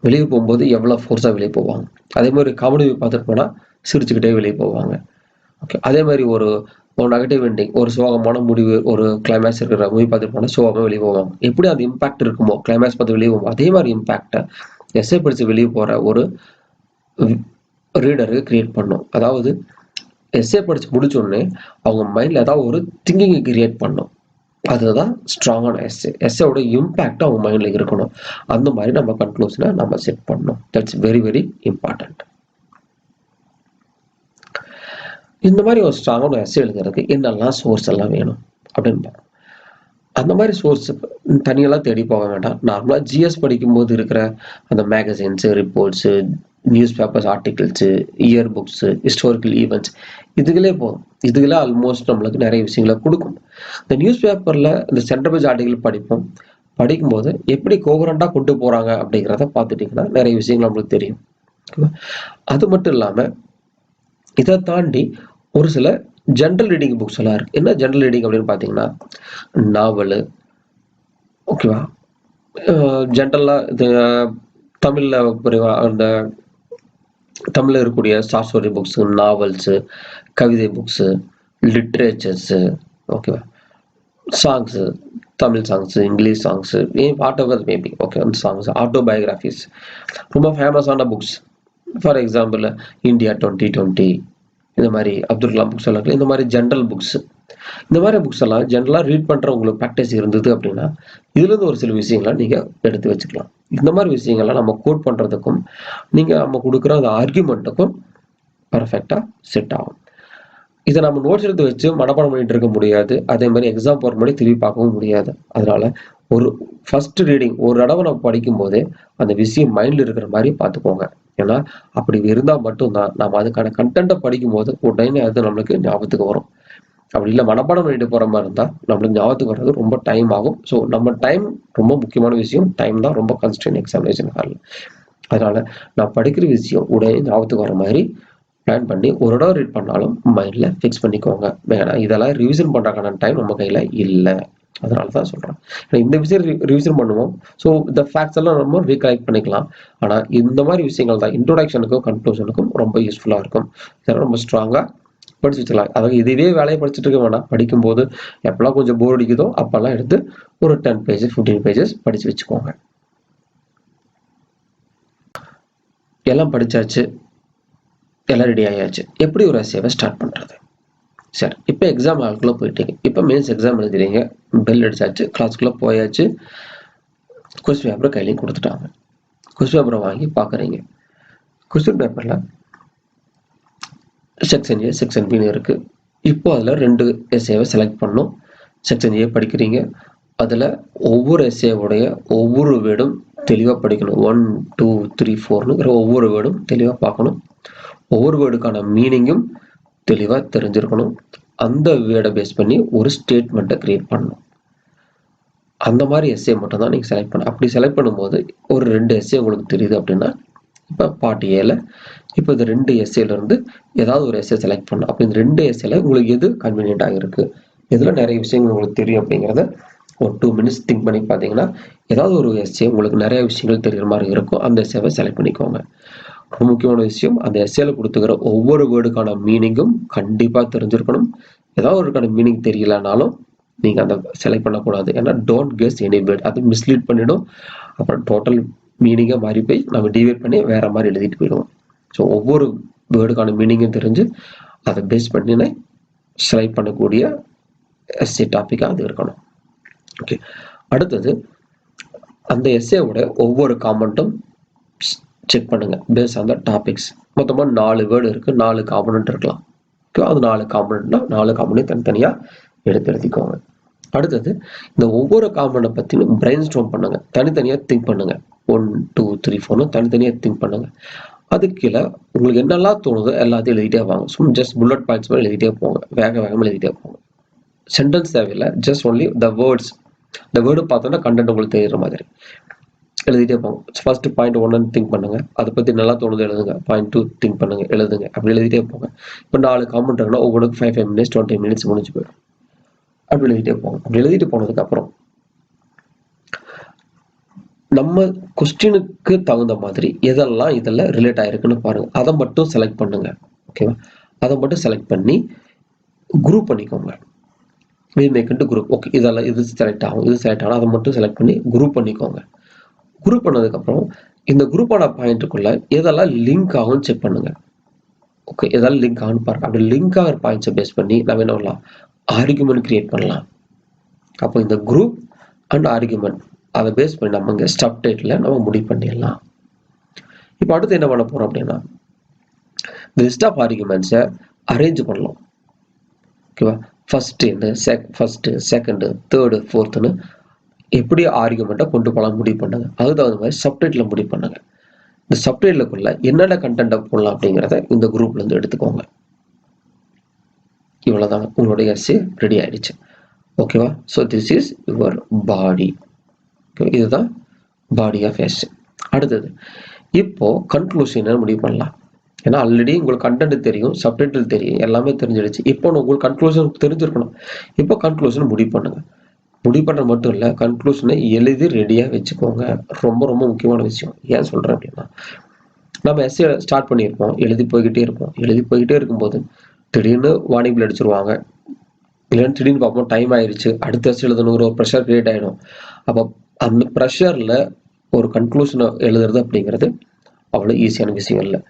வெளியே போகும்போது எவ்வளோ ஃபோர்ஸாக வெளியே போவாங்க. அதே மாதிரி காமெடி மூவி பார்த்துட்டு போனால் சிரிச்சுக்கிட்டே வெளியே போவாங்க. ஓகே, அதே மாதிரி ஒரு நெகட்டிவ் எண்டிங், ஒரு சோகமான முடிவு, ஒரு கிளைமேக்ஸ் இருக்கிற மூவி பார்த்துட்டு போனால் சோகமாக வெளியே போவாங்க. எப்படி அந்த இம்பாக்ட் இருக்குமோ கிளைமேக்ஸ் பார்த்து வெளியே போவோம், அதே மாதிரி இம்பாக்டை எஸ்ஏ படித்து வெளியே போகிற ஒரு ரீடருக்கு கிரியேட் பண்ணும். அதாவது எஸ்ஏ படித்து முடிச்சோடனே அவங்க மைண்டில் ஏதாவது ஒரு திங்கிங்கை கிரியேட் பண்ணும். அதுதான் ஸ்ட்ராங்கான எஸ்ஏவோட இம்பேக்ட் அவங்க மைண்டில் இருக்கணும். அந்த மாதிரி நம்ம கன்க்ளூஷனை நம்ம செட் பண்ணணும். That's very very important. இந்த மாதிரி ஒரு ஸ்ட்ராங்கான எஸ்ஏ எழுதுறதுக்கு என்னெல்லாம் சோர்ஸ் எல்லாம் வேணும் அப்படின்னு பார்ப்போம். அந்த மாதிரி சோர்ஸ் தனியெல்லாம் தேடி போக வேண்டாம். நார்மலாக ஜிஎஸ் படிக்கும்போது இருக்கிற அந்த magazines, reports, news papers, articles, year books, historical events, இதுகளே போதும். இதுகளே ஆல்மோஸ்ட் நம்மளுக்கு நிறைய விஷயங்களை கொடுக்கும். இந்த நியூஸ் பேப்பரில் இந்த சென்டர் பேஜ் ஆர்டிகிள் படிக்கும்போது எப்படி கோவரண்டாக கொண்டு போகிறாங்க அப்படிங்கிறத பார்த்துட்டிங்கன்னா நிறைய விஷயங்கள் நம்மளுக்கு தெரியும். அது மட்டும் இல்லாமல் இதை தாண்டி ஒரு சில ஜென்ரல் ரீடிங் புக்ஸ் எல்லாம் இருக்கு. என்ன ஜென்ரல் ரீடிங் அப்படின்னு பார்த்தீங்கன்னா, நாவல், ஓகேவா, ஜென்ரலாக இது தமிழில் அந்த தமிழில் இருக்கக்கூடிய ஷார்ட் ஸ்டோரி புக்ஸு, நாவல்ஸு, கவிதை புக்ஸு, லிட்ரேச்சர்ஸு, ஓகேவா, songs, Tamil songs, English songs, what ever maybe, okay, அந்த சாங்ஸ், ஆட்டோபயோகிராஃபிஸ், ரொம்ப ஃபேமஸான புக்ஸ். ஃபார் எக்ஸாம்பிள் இந்தியா 2020, இந்த மாதிரி அப்துல் கலாம் புக்ஸ் எல்லாம், இந்த மாதிரி ஜென்ரல் புக்ஸ், இந்த மாதிரி புக்ஸ் எல்லாம் ஜென்ரலாக ரீட் பண்ணுற உங்களுக்கு ப்ராக்டிஸ் இருந்தது அப்படின்னா இதுலேருந்து ஒரு சில விஷயங்களை நீங்கள் எடுத்து வச்சுக்கலாம். இந்த மாதிரி விஷயங்கள்லாம் நம்ம கோட் பண்ணுறதுக்கும் நீங்கள் நம்ம கொடுக்குற அந்த ஆர்கியூமெண்ட்டுக்கும் பர்ஃபெக்டாக செட் ஆகும். இதை நம்ம நோட்ஸ் எடுத்து வச்சு மனப்பாடம் பண்ணிட்டு இருக்க முடியாது. அதே மாதிரி எக்ஸாம் போகிற முன்னாடி திரும்பி பார்க்கவும் முடியாது. அதனால ஒரு ஃபர்ஸ்ட் ரீடிங் ஒரு தடவை நம்ம படிக்கும் போதே அந்த விஷயம் மைண்டில் இருக்கிற மாதிரி பார்த்துக்கோங்க. ஏன்னா அப்படி இருந்தால் மட்டும்தான் நம்ம அதுக்கான கண்டென்ட்டை படிக்கும் போது உடனே அது நம்மளுக்கு ஞாபகத்துக்கு வரும். அப்படி இல்லை மனப்பாடம் பண்ணிட்டு போகிற மாதிரி இருந்தால் நம்மளுக்கு ஞாபகத்துக்கு வர்றது ரொம்ப டைம் ஆகும். ஸோ நம்ம டைம் ரொம்ப முக்கியமான விஷயம். டைம் தான் ரொம்ப கன்ஸ்டன்ட் எக்ஸாமினேஷன் ஹாலில். அதனால நான் படிக்கிற விஷயம் உடனே ஞாபகத்துக்கு வர மாதிரி பிளான் பண்ணி ஒரு தடவை ரீட் பண்ணாலும் மைண்டில் ஃபிக்ஸ் பண்ணிக்கோங்க. வேணாம் இதெல்லாம் ரிவிஷன் பண்ணுறக்கான டைம் நம்ம கையில் இல்லை. அதனால தான் சொல்கிறேன். இந்த விஷயம் ரிவிஷன் பண்ணுவோம். ஸோ இந்த ஃபேக்ட்ஸ் எல்லாம் நம்ம ரீகலெக்ட் பண்ணிக்கலாம். ஆனால் இந்த மாதிரி விஷயங்கள் தான் இன்ட்ரோடக்ஷனுக்கும் கன்க்ளூஷனுக்கும் ரொம்ப யூஸ்ஃபுல்லாக இருக்கும். இதெல்லாம் ரொம்ப ஸ்ட்ராங்காக படிச்சு வச்சுக்கலாம். அதாவது இதுவே வேலையை படிச்சுட்டு இருக்க வேணாம். படிக்கும்போது எப்பெல்லாம் கொஞ்சம் போர் அடிக்குதோ அப்பெல்லாம் எடுத்து ஒரு 10 pages 15 pages படிச்சு வச்சுக்கோங்க. எல்லாம் படிச்சாச்சு, எல்லாம் ரெடி ஆயாச்சு. எப்படி ஒரு எஸ்ஏவை ஸ்டார்ட் பண்ணுறது? சரி, இப்போ எக்ஸாம் ஹாலுக்குள்ளே போயிட்டீங்க. இப்போ மெயின்ஸ் எக்ஸாம் எழுதுறீங்க, பெல் அடிச்சாச்சு, கிளாஸ்க்குள்ளே போயாச்சு, கொஸ்டின் பேப்பரை கையிலையும் கொடுத்துட்டாங்க. கொஸ்டின் பேப்பரை வாங்கி பார்க்குறீங்க. கொஸ்டின் பேப்பரில் செக்ஷன் ஏ, செக்ஷன் பின்னு இருக்குது. இப்போ அதில் 2 எஸ்ஏவை செலக்ட் பண்ணணும். செக்ஷன் ஏ படிக்கிறீங்க. அதில் ஒவ்வொரு எஸ்ஏவுடைய ஒவ்வொரு வேர்டும் தெளிவாக படிக்கணும். 1 2 3 4னுங்கிற ஒவ்வொரு வேர்டும் தெளிவாக பார்க்கணும். ஒவ்வொரு வேர்டுக்கான மீனிங்கும் தெளிவாக தெரிஞ்சிருக்கணும். அந்த வேர்டை பேஸ் பண்ணி ஒரு ஸ்டேட்மெண்ட்டை கிரியேட் பண்ணணும். அந்த மாதிரி எஸ்ஏ மட்டும் தான் நீங்கள் செலக்ட் பண்ணணும். அப்படி செலக்ட் பண்ணும்போது ஒரு 2 எஸ்ஏ உங்களுக்கு தெரியுது அப்படின்னா இப்போ பார்ட் ஏல இப்போ இந்த 2 எஸ்ஏலேருந்து ஏதாவது ஒரு எஸ்ஏ செலக்ட் பண்ணணும். அப்போ இந்த 2 எஸ்ஏல உங்களுக்கு எது கன்வீனியண்ட்டாக இருக்குது, எதில் நிறைய விஷயங்கள் உங்களுக்கு தெரியும் அப்படிங்கிறத ஒரு 2 minutes திங்க் பண்ணி பார்த்தீங்கன்னா ஏதாவது ஒரு எஸ்ஏ உங்களுக்கு நிறைய விஷயங்கள் தெரிகிற மாதிரி இருக்கும். அந்த எஸ்ஏவை செலக்ட் பண்ணிக்கோங்க. ரொம்ப முக்கியமான விஷயம், அந்த எஸ்ஏல கொடுத்துக்கிற ஒவ்வொரு வேர்டுக்கான மீனிங்கும் கண்டிப்பாக தெரிஞ்சிருக்கணும். ஏதாவது ஒருக்கான மீனிங் தெரியலனாலும் நீங்கள் அந்த செலக்ட் பண்ணக்கூடாது. ஏன்னா டோன்ட் கெஸ் எனி வேர்ட், அது மிஸ்லீட் பண்ணிடும். அப்புறம் டோட்டல் மீனிங்கை மாறி போய் நம்ம டிவைட் பண்ணி வேற மாதிரி எழுதிட்டு போயிடுவோம். ஸோ ஒவ்வொரு வேர்டுக்கான மீனிங்கும் தெரிஞ்சு அதை பேஸ் பண்ணி செலக்ட் பண்ணக்கூடிய எஸ்ஏ டாப்பிக்காக அது இருக்கணும். ஓகே, அடுத்தது அந்த எஸ்ஏவோட ஒவ்வொரு காமெண்ட்டும் செக் பண்ணுங்க பேஸ் ஆன் த டாபிக்ஸ். மொத்தமாக 4 வேர்டு இருக்குது, 4 காம்பனண்ட் இருக்கலாம். ஓகே, அது 4 காம்பனண்ட்னா 4 காம்பனண்ட் தனித்தனியாக எடுத்து எழுதிக்கோங்க. அடுத்தது இந்த ஒவ்வொரு காம்பனண்டை பற்றியும் பிரெயின் ஸ்டார்ம் பண்ணுங்க, தனித்தனியாக திங்க் பண்ணுங்க. 1 2 3 4னு தனித்தனியாக திங்க் பண்ணுங்க. அதுக்கு கீழே உங்களுக்கு என்னெல்லாம் தோணுதோ எல்லாத்தையும் எழுதிட்டே வாங்க. சும்மா ஜஸ்ட் புல்லட் பாயிண்ட்ஸ் மாதிரி எழுதிட்டே போங்க, வேகமாக எழுதிட்டே போங்க. சென்டென்ஸ் தேவையில்லை, ஜஸ்ட் ஒன்லி த வேர்ட்ஸ். இந்த வேர்டு பார்த்தோன்னா கண்டென்ட் உங்களுக்கு தெரியுற மாதிரி எழுதிட்டே போங்க. ஃபர்ஸ்ட் பாயிண்ட் 1 திங்க் பண்ணுங்க, அதை பற்றி நல்லா தோணுது எழுதுங்க. பாயிண்ட் 2 திங்க் பண்ணுங்க, எழுதுங்க. அப்படி எழுதிட்டே போங்க. இப்போ 4 காமெண்ட் இருக்குன்னா உங்களுக்கு 5 minutes 20 minutes முடிஞ்சு போயிடும். அப்படி எழுதிட்டே போங்க. அப்படி எழுதிட்டு போனதுக்கு அப்புறம் நம்ம கொஸ்டினுக்கு தகுந்த மாதிரி எதெல்லாம் இதில் ரிலேட் ஆயிருக்குன்னு பாருங்க. அதை மட்டும் செலக்ட் பண்ணுங்க. ஓகேவா? அதை மட்டும் செலக்ட் பண்ணி குரூப் பண்ணிக்கோங்க. Will make into group. Okay, இதெல்லாம் இது செலக்ட் ஆகும், இது செலக்ட் ஆகும், அதை மட்டும் செலக்ட் பண்ணி குரூப் பண்ணிக்கோங்க. குரூப் பண்ணதுக்கப்புறம் இந்த குரூப்பான பாயிண்ட்டுக்குள்ள எதெல்லாம் லிங்க் ஆகும்னு செக் பண்ணுங்க. ஓகே, எதெல்லாம் லிங்க் ஆகும்னு பாருங்க. அப்படி லிங்க் ஆகிற பாயிண்ட்ஸை பேஸ் பண்ணி நம்ம என்ன பண்ணலாம், ஆர்குமெண்ட் கிரியேட் பண்ணலாம். அப்போ இந்த குரூப் அண்ட் ஆர்குமெண்ட் அதை பேஸ் பண்ணி நம்ம இங்கே ஸ்டப் டைட்டில் நம்ம முடிவு பண்ணிடலாம். இப்போ அடுத்து என்ன பண்ண போறோம் அப்படின்னா, இந்த லிஸ்ட் ஆஃப் ஆர்குமெண்ட்ஸை அரேஞ்ச் பண்ணலாம். ஓகேவா? ஃபர்ஸ்ட், செகண்ட், தேர்டு, ஃபோர்த்துன்னு எப்படி ஆர்குமெண்ட்டை கொண்டு போகலாம் முடிவு பண்ணுங்க. அதுக்கு தகுந்த மாதிரி சப்டைட்டில் முடிவு பண்ணுங்க. இந்த சப்டைட்டிலுக்குள்ள என்னென்ன கண்டென்ட்டை போடலாம் அப்படிங்கிறத இந்த குரூப்ல இருந்து எடுத்துக்கோங்க. இவ்வளவுதான், உங்களுடைய எஸ்ஸே ரெடி ஆயிடுச்சு. ஓகேவா? So this is your body. இதுதான் பாடி ஆஃப் எஸ்ஸே. அடுத்தது இப்போ கன்க்ளூஷன் முடிவு பண்ணலாம். ஏன்னா ஆல்ரெடி உங்களுக்கு கண்டென்ட் தெரியும், சப்டைட்டில் தெரியும், எல்லாமே தெரிஞ்சிடுச்சு. இப்போ உங்களுக்கு கன்க்ளூஷன் தெரிஞ்சிருக்கணும். இப்போ கன்க்ளூஷன் முடிவு பண்ணுங்க. முடிவு பண்ணுறது மட்டும் இல்லை, கன்க்ளூஷனை எழுதி ரெடியாக வச்சுக்கோங்க. ரொம்ப ரொம்ப முக்கியமான விஷயம். ஏன் சொல்கிறேன் அப்படின்னா, நம்ம எஸ்ஸே ஸ்டார்ட் பண்ணியிருப்போம், எழுதி போய்கிட்டே இருக்கும்போது திடீர்னு வார்னிங் பில் அடிச்சிருவாங்க. இல்லைன்னு திடீர்னு பார்ப்போம் டைம் ஆயிடுச்சு, அடுத்த எஸ்ஸே எழுதணுங்கிற ஒரு ப்ரெஷர் கிரியேட் ஆகிடும். அப்போ அந்த ப்ரெஷரில் ஒரு கன்க்ளூஷனை எழுதுறது அப்படிங்கிறது அவ்வளோ ஈஸியான விஷயம் இல்லை.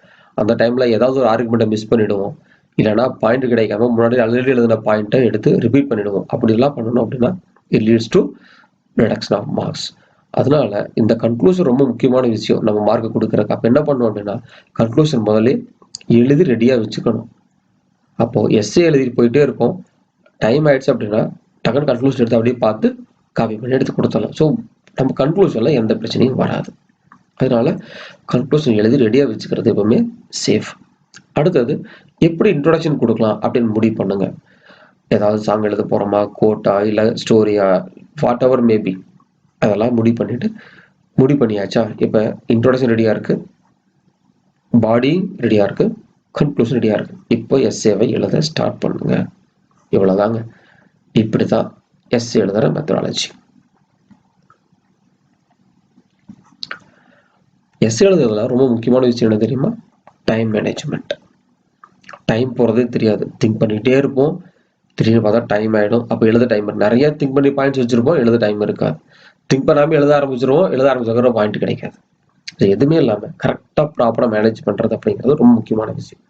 அந்த டைமில் ஏதாவது ஒரு ஆர்குமெண்ட்டை மிஸ் பண்ணிவிடுவோம், இல்லைனா பாயிண்ட் கிடைக்காம முன்னாடி ஆல்ரெடி எழுதின பாயிண்ட்டை எடுத்து ரிப்பீட் பண்ணிவிடுவோம். அப்படிலாம் பண்ணணும் அப்படின்னா it leads to reduction of marks. அதனால இந்த கன்க்ளூஷன் ரொம்ப முக்கியமான விஷயம் நம்ம மார்க் கொடுக்குறதுக்கு. அப்போ என்ன பண்ணுவோம் அப்படின்னா, கன்க்ளூஷன் முதல்ல எழுதி ரெடியாக வச்சுக்கணும். அப்போ எஸ்ஸே எழுதிட்டு போயிட்டே இருக்கும், டைம் ஆயிடுச்சு அப்படின்னா டக்குனு கன்க்ளூஷன் எடுத்து அப்படியே பார்த்து காப்பி பண்ணி எடுத்து கொடுத்துடலாம். ஸோ நம்ம கன்க்ளூஷன்ல எந்த பிரச்சனையும் வராது. அதனால கன்க்ளூஷன் எழுதி ரெடியாக வச்சுக்கிறது எப்பவுமே சேஃப். அடுத்தது எப்படி இன்ட்ரோடக்ஷன் கொடுக்கலாம் அப்படின்னு முடிவு பண்ணுங்க. ஏதாவது சாங் எழுத போகிறோமா, கோட்டா, இல்லை ஸ்டோரியா, வாட் எவர் மேபி, அதெல்லாம் முடிவு பண்ணியாச்சா? இப்போ இன்ட்ரோடக்ஷன் ரெடியாக இருக்குது, பாடி ரெடியாக இருக்குது, கன்க்ளூஷன் ரெடியாக இருக்குது. இப்போ எஸ்ஏவை எழுத ஸ்டார்ட் பண்ணுங்க. இவ்வளோதாங்க. இப்படி தான் எஸ்ஏ எழுதுகிற மெத்தடாலஜி. எஸ்ஏ எழுதுறதுல ரொம்ப முக்கியமான விஷயம் என்ன தெரியுமா? Time management. டைம் போகிறதே தெரியாது, திங்க் பண்ணிகிட்டே இருப்போம், திடீர்னு பார்த்தா டைம் ஆகிடும். அப்போ எழுத டைம் நிறைய திங்க் பண்ணி பாயிண்ட்ஸ் வச்சுருப்போம், எழுத டைம் இருக்காது. திங்க் பண்ணாமல் எழுத ஆரம்பிச்சிருக்கிற பாயிண்ட் கிடைக்காது. இது எதுவுமே இல்லாமல் கரெக்டாக ப்ராப்பராக மேனேஜ் பண்ணுறது அப்படிங்கிறது ரொம்ப முக்கியமான விஷயம்.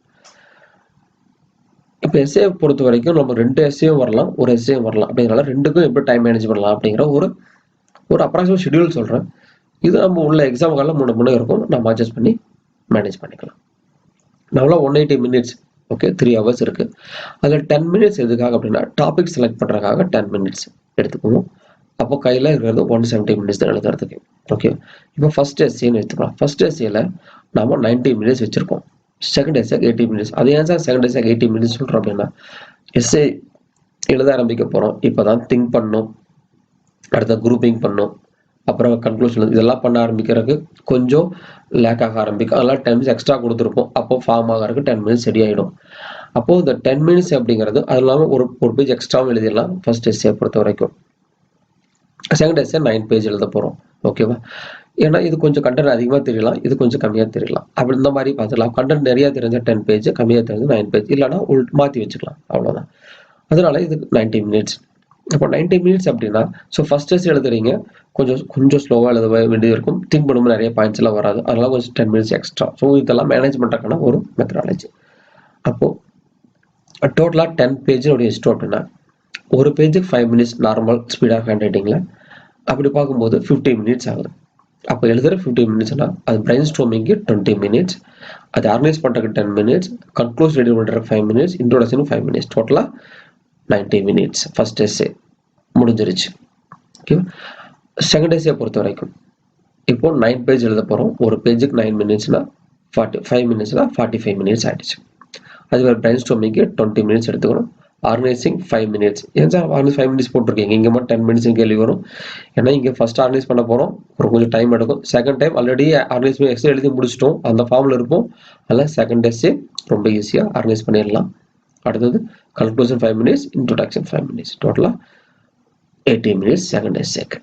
இப்போ எஸ்ஏ பொறுத்த வரைக்கும் நம்ம 2 எஸ்ஏயும் வரலாம், ஒரு எஸ்ஏயும் வரலாம். அப்படிங்கிறனால ரெண்டுக்கும் எப்படி டைம் மேனேஜ் பண்ணலாம் அப்படிங்கிற ஒரு அப்ராக்சிமேட் ஷெடியூல் சொல்கிறேன். இது நம்ம உள்ள எக்ஸாம் காலம் முன்னே இருக்கும், நம்ம அட்ஜஸ்ட் பண்ணி மேனேஜ் பண்ணிக்கலாம். நம்மளாம் 180 minutes, ஓகே, 3 hours இருக்குது. அதில் 10 minutes எதுக்காக அப்படின்னா டாபிக் செலக்ட் பண்ணுறதுக்காக 10 minutes எடுத்துக்குவோம். அப்போ கையில் இருக்கிறது 170 minutes தான் எழுதுறதுக்கு. ஓகே, இப்போ ஃபர்ஸ்ட் எஸ்ஏன்னு எடுத்துக்கலாம். ஃபர்ஸ்ட் எஸ்ஏல நம்ம 90 minutes வச்சுருக்கோம். Second essay 80 minutes. அது ஏன் சார் செகண்ட் எஸ்ஏ 80 minutes சொல்கிறோம் அப்படின்னா, எஸ்ஏ எழுத ஆரம்பிக்க போகிறோம், இப்போ தான் திங்க் பண்ணணும், அடுத்த குரூப்பிங் பண்ணணும், அப்புறம் கன்க்ளூஷன், இதெல்லாம் பண்ண ஆரம்பிக்கிறதுக்கு கொஞ்சம் லேக் ஆக ஆரம்பிக்கும். அதெல்லாம் 10 minutes எக்ஸ்ட்ரா கொடுத்துருப்போம். அப்போ ஃபார்ம் ஆகிறதுக்கு 10 minutes ரெடி ஆகிடும். அப்போது இந்த 10 minutes அப்படிங்கிறது அது இல்லாமல் ஒரு பேஜ் எக்ஸ்ட்ராவும் எழுதிடலாம் ஃபர்ஸ்ட் எஸ்ஏ பொறுத்த வரைக்கும். செகண்ட் எஸ்ஏ 9 பேஜ் எழுத போகிறோம். ஓகேவா? ஏன்னா இது கொஞ்சம் கண்டென்ட் அதிகமாக தெரியலாம், இது கொஞ்சம் கம்மியாக தெரியலாம். அப்படி இந்த மாதிரி பார்த்துக்கலாம். கண்டென்ட் நிறையா தெரிஞ்ச 10 பேஜ், கம்மியாக தெரிஞ்ச 9 பேஜ், இல்லைனா மாற்றி வச்சுக்கலாம். அவ்வளோதான். அதனால இது 90 minutes. அப்போ 90 minutes அப்படின்னா, ஸோ ஃபர்ஸ்ட் எஸ்ஏ எழுதுறீங்க, கொஞ்சம் ஸ்லோவாக எழுத வேண்டியது இருக்கும், திங்க் பண்ணும்போது நிறைய பாயிண்ட்ஸ் எல்லாம் வராது, அதனால கொஞ்சம் 10 minutes எக்ஸ்ட்ரா. ஸோ இதெல்லாம் மேனேஜ் பண்ணுறதுக்கான ஒரு மெத்தடாலஜி. அப்போது டோட்டலாக 10 பேஜ் வச்சுட்டோம் அப்படின்னா ஒரு பேஜுக்கு 5 minutes நார்மல் ஸ்பீடாக ஹேண்ட் ரைட்டிங்கில். அப்படி பார்க்கும்போது 15 minutes ஆகுது. அப்போ எழுதுகிற 15 minutesனா அது பிரெயின் ஸ்டார்மிங்கு 20 minutes, அது ஆர்கனைஸ் பண்ணுறதுக்கு 10 minutes, கன்க்ளூஸ் ரெடி பண்ணுறதுக்கு 5 minutes, இன்ட்ரோடக்ஷனுக்கு 5 minutes, டோட்டலாக 90 minutes ஃபர்ஸ்ட் எஸ்ஏ முடிஞ்சிருச்சு. ஓகே, செகண்ட் எஸ்ஏ பொறுத்த வரைக்கும் இப்போ 9 பேஜ் எழுத போகிறோம். ஒரு பேஜுக்கு 9 minutesனா 5 minutesனா 45 minutes ஆகிடுச்சு. அது ஒரு பிரெயின் ஸ்டார்மிங்கு 20 minutes எடுத்துக்கணும். Organising 5 minutes. ஏன் சார் ஆர்கனைஸ் 5 minutes போட்டிருக்கீங்க, இங்கே மட்டும் 10 minutes கேள்வி வரும். ஏன்னா இங்கே ஃபர்ஸ்ட் ஆர்கனைஸ் பண்ண போகிறோம், கொஞ்சம் டைம் எடுக்கும். செகண்ட் டைம் ஆல்ரெடி ஆர்கனைஸ் பண்ணி எக்ஸ்ட்ரா எழுதி முடிச்சிட்டோம், அந்த ஃபார்மில் இருப்போம். அதனால் செகண்ட் எஸ்ஏ ரொம்ப ஈஸியாக ஆர்கனைஸ் பண்ணிடலாம். அடுத்தது கன்க்ளூஷன் 5 minutes, இன்ட்ரோடக்ஷன் 5 minutes, டோட்டலாக 80 minutes செகண்ட் எஸ்ஏக்கு.